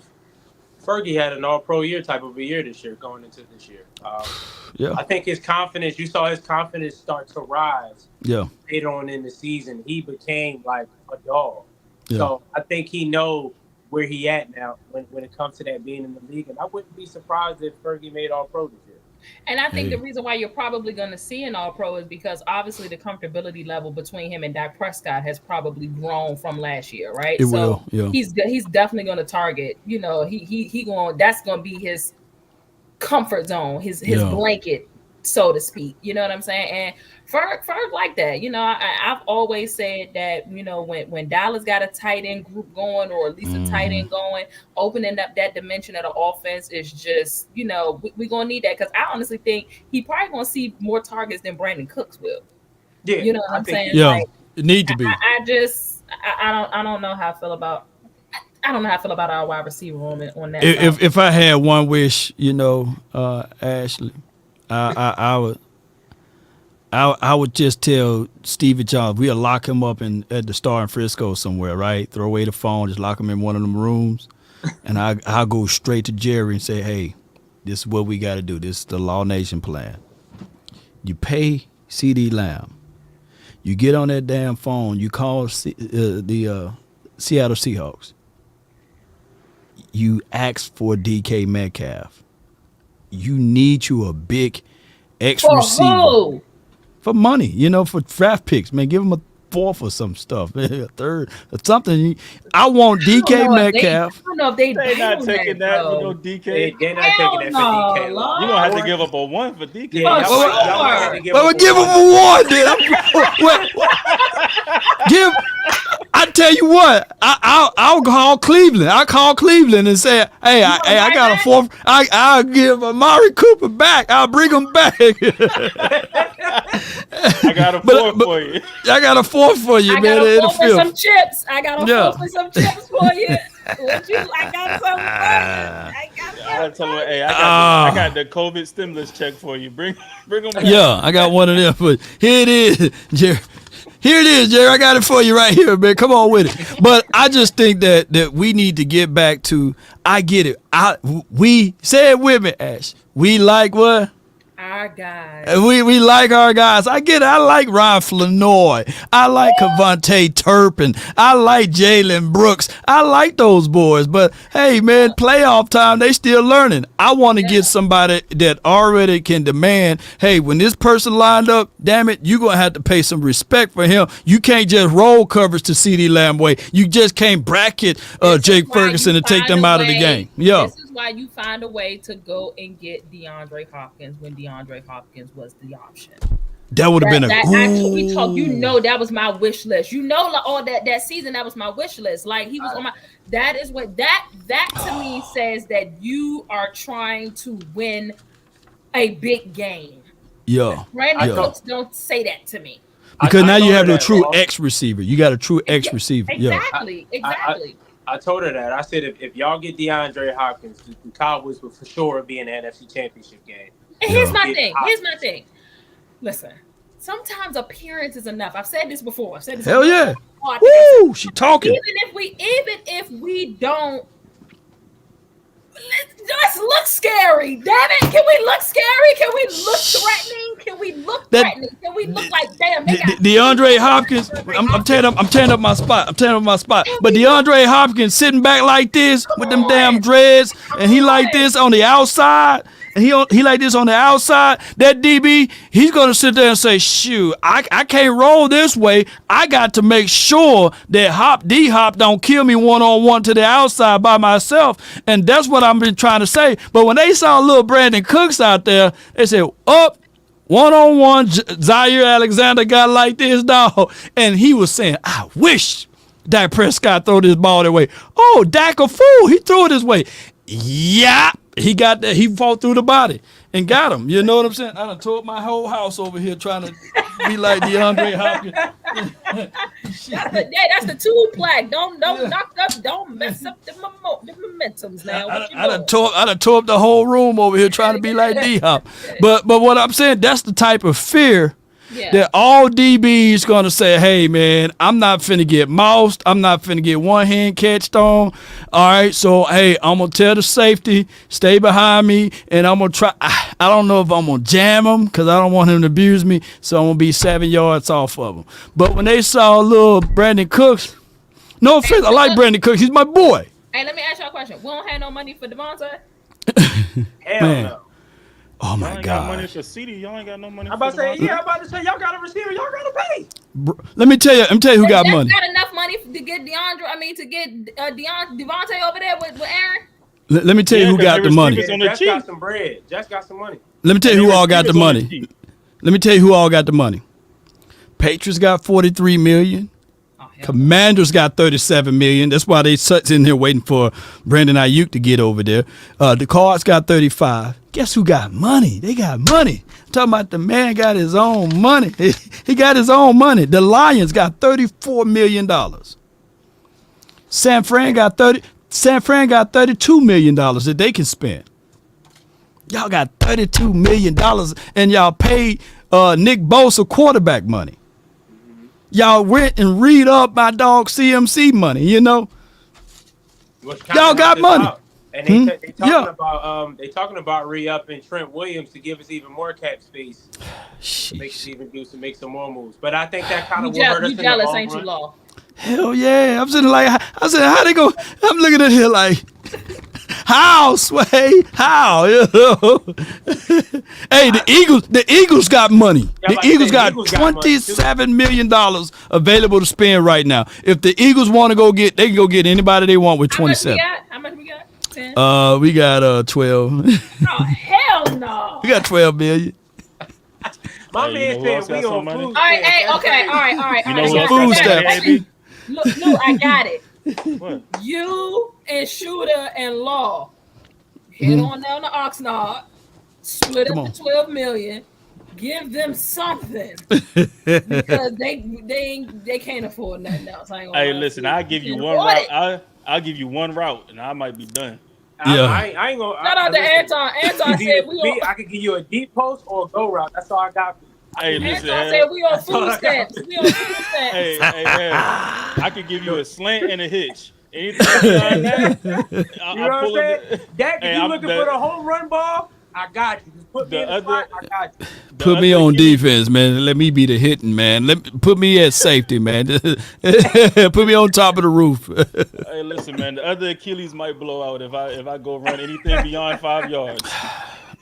Fergie had an all-pro year type of a year this year, going into this year. I think his confidence, you saw his confidence start to rise. Yeah. Later on in the season, he became like a dog. Yeah. So I think he knows where he at now when it comes to that being in the league. And I wouldn't be surprised if Fergie made all-pro this year. And I think the reason why you're probably going to see an all-pro is because obviously the comfortability level between him and Dak Prescott has probably grown from last year, right? He's definitely going to target, he going, that's going to be his comfort zone, his blanket so to speak. You know what I'm saying? And Ferg like that. You know, I've always said that, you know, when Dallas got a tight end group going, or at least a tight end going, opening up that dimension of the offense is just, you know, we're going to need that, because I honestly think he probably going to see more targets than Brandon Cooks will. Yeah, you know what I'm saying? Yeah, like, it need to be. I don't know how I feel about. I don't know how I feel about our wide receiver room on that. If I had one wish, you know, Ashley, I would just tell Stevie Jones, we'll lock him up at the Star in Frisco somewhere, right? Throw away the phone, just lock him in one of them rooms, and I'll go straight to Jerry and say, hey, this is what we got to do. This is the Law Nation plan. You pay CeeDee Lamb. You get on that damn phone. You call the Seattle Seahawks. You ask for DK Metcalf. You need you a big X receiver for money. You know, for draft picks, man. Give him a fourth or some stuff, a third or something. I want DK Metcalf. I don't know if they're not taking that with no DK. They're not taking that for DK. You're gonna have to give up a 1 for DK. Yeah, well, give him a 1 then. I tell you what, I'll call Cleveland. I call Cleveland and say, hey, I got a fourth. I'll give Amari Cooper back. I'll bring him back. I got a fourth for you. I got a fourth for you, man. I got a fourth for some chips. I got a fourth for some chips for you. I got some. I tell her, hey, I got the COVID stimulus check for you. Bring them back. Yeah, I got one of them. But here it is, Jerry. Here it is, Jerry. I got it for you right here, man. Come on with it. But I just think that we need to get back to. I get it. We say it with me, Ash. We like what? Our guys. We like our guys. I get it. I like Ron Flournoy. I like Kevontae Turpin. I like Jalen Brooks. I like those boys. But, hey, man, playoff time, they still learning. I want to get somebody that already can demand, hey, when this person lined up, damn it, you're going to have to pay some respect for him. You can't just roll coverage to CeeDee Lamb way. You just can't bracket Jake Ferguson and take them out of the game. Yeah. This is why you find a way to go and get DeAndre Hopkins when DeAndre Hopkins was the option. That would have been actually talk. You know, that was my wish list. You know, like, all that season, that was my wish list. Like, he was on my. That is what that to me says that you are trying to win a big game. Yeah, Brandon Cooks don't say that to me, because now you have a true X receiver. You got a true X receiver. Exactly. I told her that. I said, if y'all get DeAndre Hopkins, the Cowboys will for sure be in the NFC Championship game. And here's my thing. Listen, sometimes appearance is enough. I've said this before. Hell yeah. Woo! She talking. Even if we don't, let's look scary. Damn it! Can we look scary? Can we look threatening? Can we look threatening? Can we look like damn? DeAndre Hopkins. I'm tearing up my spot. But DeAndre Hopkins sitting back like this with them damn dreads, and he like this on the outside. And he like this on the outside. That DB, he's gonna sit there and say, "Shoot, I can't roll this way. I got to make sure that D-Hop don't kill me one-on-one to the outside by myself." And that's what I've been trying to say. But when they saw little Brandon Cooks out there, they said, "Up, one-on-one." Zaire Alexander got like this, dog, and he was saying, "I wish Dak Prescott throw this ball that way." Oh, Dak a fool. He threw it his way. Yeah. He got that. He fought through the body and got him. You know what I'm saying? I done tore up my whole house over here trying to be like DeAndre Hopkins. That's the two-plaque. Don't knock up. Don't mess up the momentums now. I done tore up the whole room over here trying to be like D-Hop. But what I'm saying, that's the type of fear that all DBs gonna say, hey man, I'm not finna get moused. I'm not finna get one hand catched on. All right, so hey, I'm gonna tell the safety, stay behind me, and I'm gonna try. I don't know if I'm gonna jam him because I don't want him to abuse me, so I'm gonna be 7 yards off of him. But when they saw little Brandon Cooks, no offense, I like Brandon Cooks. He's my boy. Hey, let me ask y'all a question. We don't have no money for Devontae? Hell no. Oh my God! Got money for CeeDee. Y'all ain't got no money. I'm about to say, y'all got a receiver. Y'all got to pay. Let me tell you who got money. Got enough money to get Devontae over there with Aaron. Let me tell you who got the money. Jets got some bread. Jets got some money. Let me tell you who all got the money. Let me tell you who all got the money. Patriots got 43 million. Commanders got 37 million. That's why they sitting here waiting for Brandon Ayuk to get over there. The Cards got 35. Guess who got money? They got money. I'm talking about the man got his own money. He got his own money. The Lions got $34 million. San Fran got $32 million that they can spend. Y'all got $32 million and y'all paid Nick Bosa quarterback money. Y'all went and read up my dog CMC money, you know. Y'all got money. And they talking about re-upping Trent Williams to give us even more cap space. To make some more moves. But I think that kind of will hurt us in the long run. Ain't you, Law? Hell yeah. I'm sitting like, how they go? I'm looking at here like, how, Sway? How? You know? Hey, the Eagles got money. The Eagles got $27 million available to spend right now. If the Eagles want to go they can go get anybody they want with 27. How much we got? 10? We got 12. Oh, hell no. We got 12 million. My man said we on food. All right. You know what food stamps? Look, I got it. What? You and Shooter and Law head on down to Oxnard, split up the 12 million, give them something because they can't afford nothing else. Hey, listen, I'll give you one route. I'll give you one route, and I might be done. I ain't gonna. Shout out to Anton. Anton said I could give you a deep post or a go route. That's all I got for you. Hey, listen. Anton said we on food stamps. Hey, I could give you a slant and a hitch. Anything beyond that, you know what I'm saying? Dak, if you looking for the home run ball, I got you. Just put me in the spot, I got you. Put me on defense, man. Let me be the hitting man. Put me at safety, man. Put me on top of the roof. Hey, listen, man. The other Achilles might blow out if I go run anything beyond 5 yards.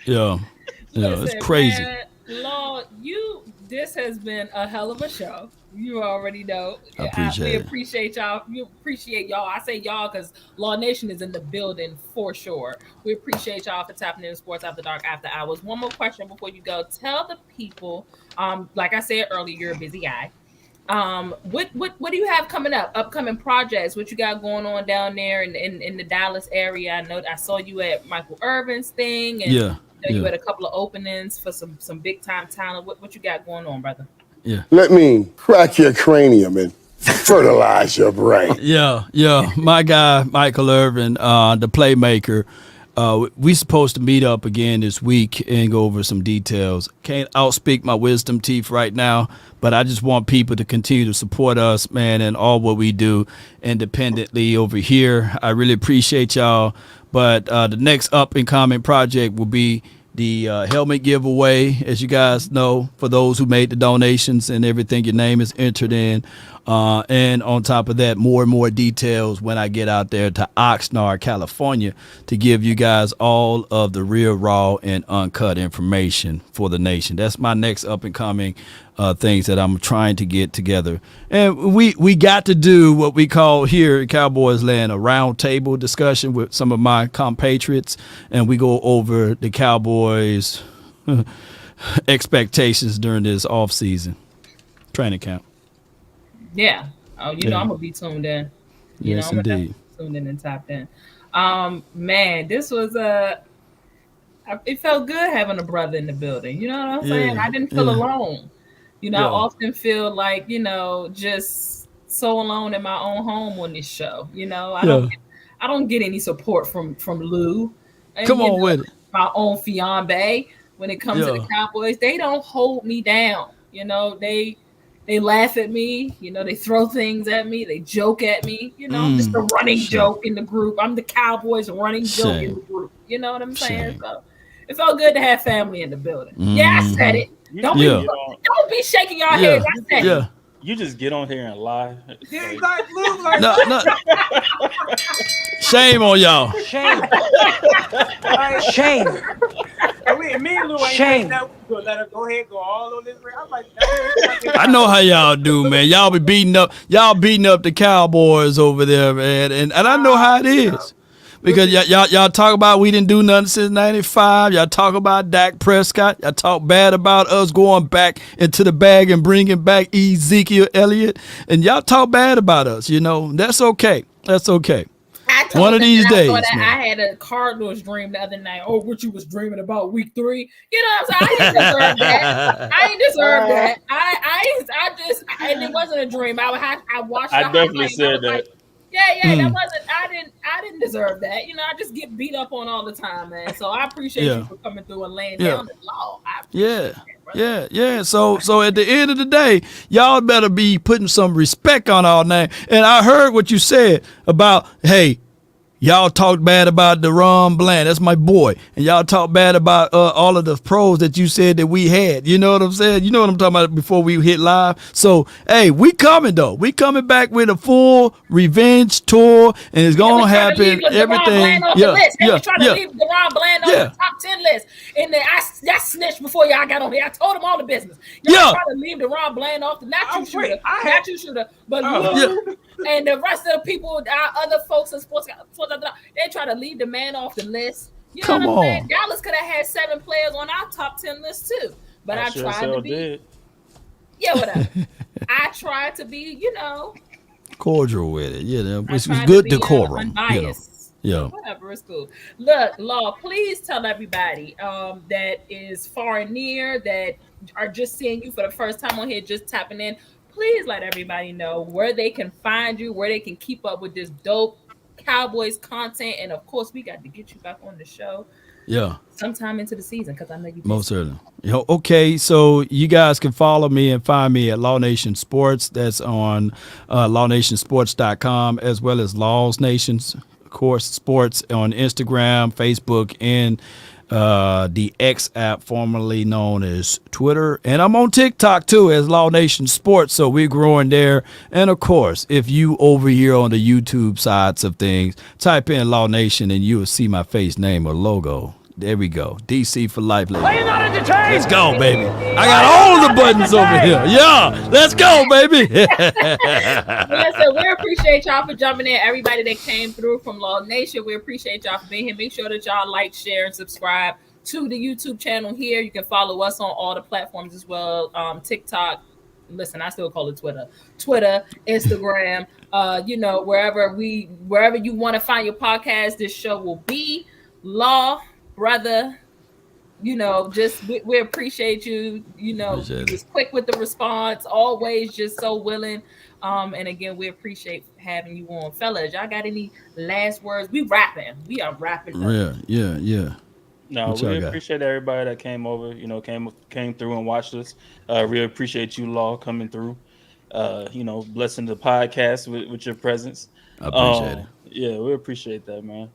Yeah, Listen, it's crazy. Man, Lord, this has been a hell of a show. You already know. We appreciate y'all. We appreciate y'all. I say y'all because Law Nation is in the building for sure. We appreciate y'all for tapping in Sports After Dark After Hours. One more question before you go. Tell the people, like I said earlier, you're a busy guy. What do you have coming up? Upcoming projects? What you got going on down there in the Dallas area? I know I saw you at Michael Irvin's thing, and you had a couple of openings for some big time talent. What you got going on, brother? Yeah. Let me crack your cranium and fertilize your brain. Yeah. My guy, Michael Irvin, the playmaker. We supposed to meet up again this week and go over some details. Can't outspeak my wisdom teeth right now, but I just want people to continue to support us, man, and all what we do independently over here. I really appreciate y'all. But the next up and coming project will be the helmet giveaway, as you guys know, for those who made the donations and everything, your name is entered in. And on top of that, more and more details when I get out there to Oxnard, California, to give you guys all of the real, raw, and uncut information for the nation. That's my next up and coming things that I'm trying to get together. And we got to do what we call here at Cowboys Land a round table discussion with some of my compatriots, and we go over the Cowboys expectations during this off season training camp. Yeah. Oh, you know I'm gonna be tuned in. Yes, I'm indeed. Tuned in and tapped in. Man, this was it felt good having a brother in the building. You know what I'm saying? I didn't feel alone. I often feel like, just so alone in my own home on this show. I don't get any support from Lou. And, Come on with it. My own fiance when it comes to the Cowboys. They don't hold me down. They laugh at me, they throw things at me, they joke at me, I'm just a running joke in the group. I'm the Cowboys running joke in the group. You know what I'm saying? So it felt good to have family in the building. Yeah, I said it. Don't be shaking your heads. I said it. You just get on here and lie. No. Shame on y'all. Shame. Me and Lou ain't let her go ahead, go all on this. I'm like, I know how y'all do, man. Y'all beating up the Cowboys over there, man, and I know how it is. Because y'all talk about we didn't do nothing since 95. Y'all talk about Dak Prescott. Y'all talk bad about us going back into the bag and bringing back Ezekiel Elliott. And y'all talk bad about us, you know. That's okay. That's okay. One of these days. I had a Cardinals dream the other night. Oh, what you was dreaming about week 3? You know what I'm saying? I didn't deserve that. I ain't deserve that. I just, and it wasn't a dream. I watched. I definitely said that. Like, yeah. That wasn't. I didn't deserve that. You know, I just get beat up on all the time, man. So I appreciate you for coming through and laying down the law. Yeah. So at the end of the day, y'all better be putting some respect on our name. And I heard what you said about, hey, y'all talked bad about DaRon Bland. That's my boy. And y'all talked bad about all of the pros that you said that we had. You know what I'm saying? You know what I'm talking about before we hit live? So, hey, we coming, though. We coming back with a full revenge tour, and it's going to happen. Everything. They trying to leave DaRon Bland on the top 10 list. And then I snitched before y'all got on here. I told them all the business. Y'all trying to leave DaRon Bland off the not you shooter, but Lou and the rest of the people, other folks in sports, they try to leave the man off the list. You know what I'm saying? Dallas could have had 7 players on our top 10 list too. But I tried to be. Yeah, whatever. I tried to be, you know, cordial with it. You know, which was good decorum. Unbiased. You know. Whatever, it's cool. Look, Law, please tell everybody that is far and near that are just seeing you for the first time on here, just tapping in. Please let everybody know where they can find you, where they can keep up with this dope Cowboys content, and of course, we got to get you back on the show. Yeah, sometime into the season because I know you. Most certainly. Okay, so you guys can follow me and find me at Law Nation Sports. That's on lawnationsports.com, as well as Laws Nations, of course, Sports on Instagram, Facebook, and the X app, formerly known as Twitter. And I'm on TikTok too as Law Nation Sports, so we're growing there. And of course, if you over here on the YouTube sides of things, type in Law Nation and you will see my face, name, or logo. There we go. DC for life. Let's go, baby. I got all the buttons over here. Yeah, let's go, baby. Listen, we appreciate y'all for jumping in. Everybody that came through from Law Nation, we appreciate y'all for being here. Make sure that y'all like, share, and subscribe to the YouTube channel here. You can follow us on all the platforms as well. TikTok. Listen, I still call it Twitter, Instagram. You know, wherever you want to find your podcast, this show will be. Law, brother, you know, just we appreciate you. You know, just quick with the response, always just so willing. And again, we appreciate having you on, fellas. Y'all got any last words? We are rapping. Yeah. No, we appreciate everybody that came over. You know, came through and watched us. Really appreciate you, Law, coming through. You know, blessing the podcast with your presence. I appreciate it. Yeah, we appreciate that, man.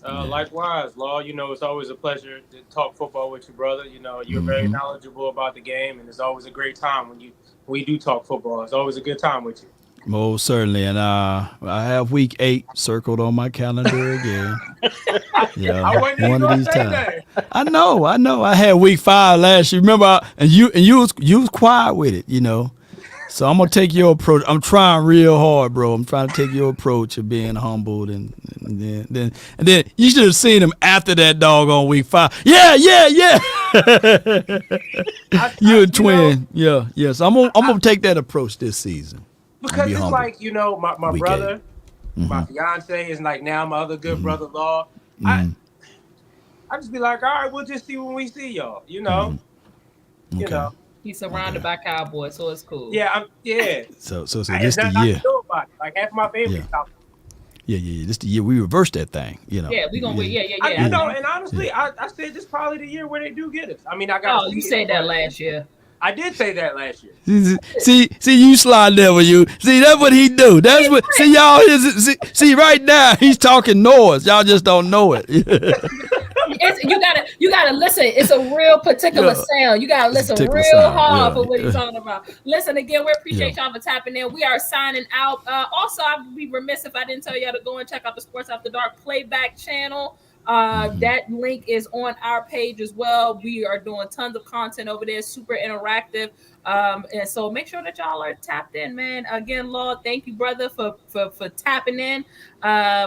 Likewise, Law, you know, it's always a pleasure to talk football with you, brother. You know, you're very knowledgeable about the game, and it's always a great time when we do talk football. It's always a good time with you. Most certainly, and I have week 8 circled on my calendar again. Yeah, one of these times. I know. I had week 5 last year. Remember, and you was quiet with it, you know. So I'm gonna take your approach. I'm trying real hard, bro. I'm trying to take your approach of being humbled, and then you should have seen him after that dog on week 5. Yeah. You a twin, yeah. So I'm gonna take that approach this season. Because it's humble. Like, you know, my brother, my fiance is like now my other good brother Law. I just be like, all right, we'll just see when we see y'all. You know, you know. He's surrounded by Cowboys, so it's cool. Yeah, So this the year. Like half my family. Yeah. This the year we reversed that thing. You know. Yeah, we gonna wait. Yeah. You know, and honestly, I said this probably the year where they do get us. I mean, I got. Oh, you said that last year. I did say that last year. See, you slide there with you. See, that's what he do. That's what. See, y'all. See, right now he's talking noise. Y'all just don't know it. You gotta listen. It's a real particular sound. You gotta listen real hard for what he's talking about. Listen again. We appreciate y'all for tapping in. We are signing out. Also, I'd be remiss if I didn't tell y'all to go and check out the Sports After Dark playback channel. That link is on our page as well. We are doing tons of content over there, super interactive. And so make sure that y'all are tapped in, man. Again, Lord, thank you, brother, for tapping in.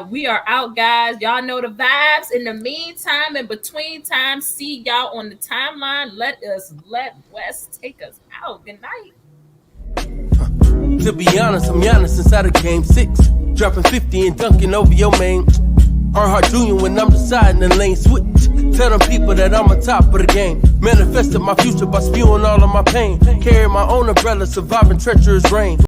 We are out, guys. Y'all know the vibes. In the meantime, in between time, see y'all on the timeline. Let Wes take us out. Good night. To be honest, I'm Giannis inside of game 6. Dropping 50 and dunking over your main. Earnhardt Jr. when I'm deciding the lane switch. Tell them people that I'm on top of the game. Manifested my future by spewing all of my pain. Carry my own umbrella, surviving treacherous rain.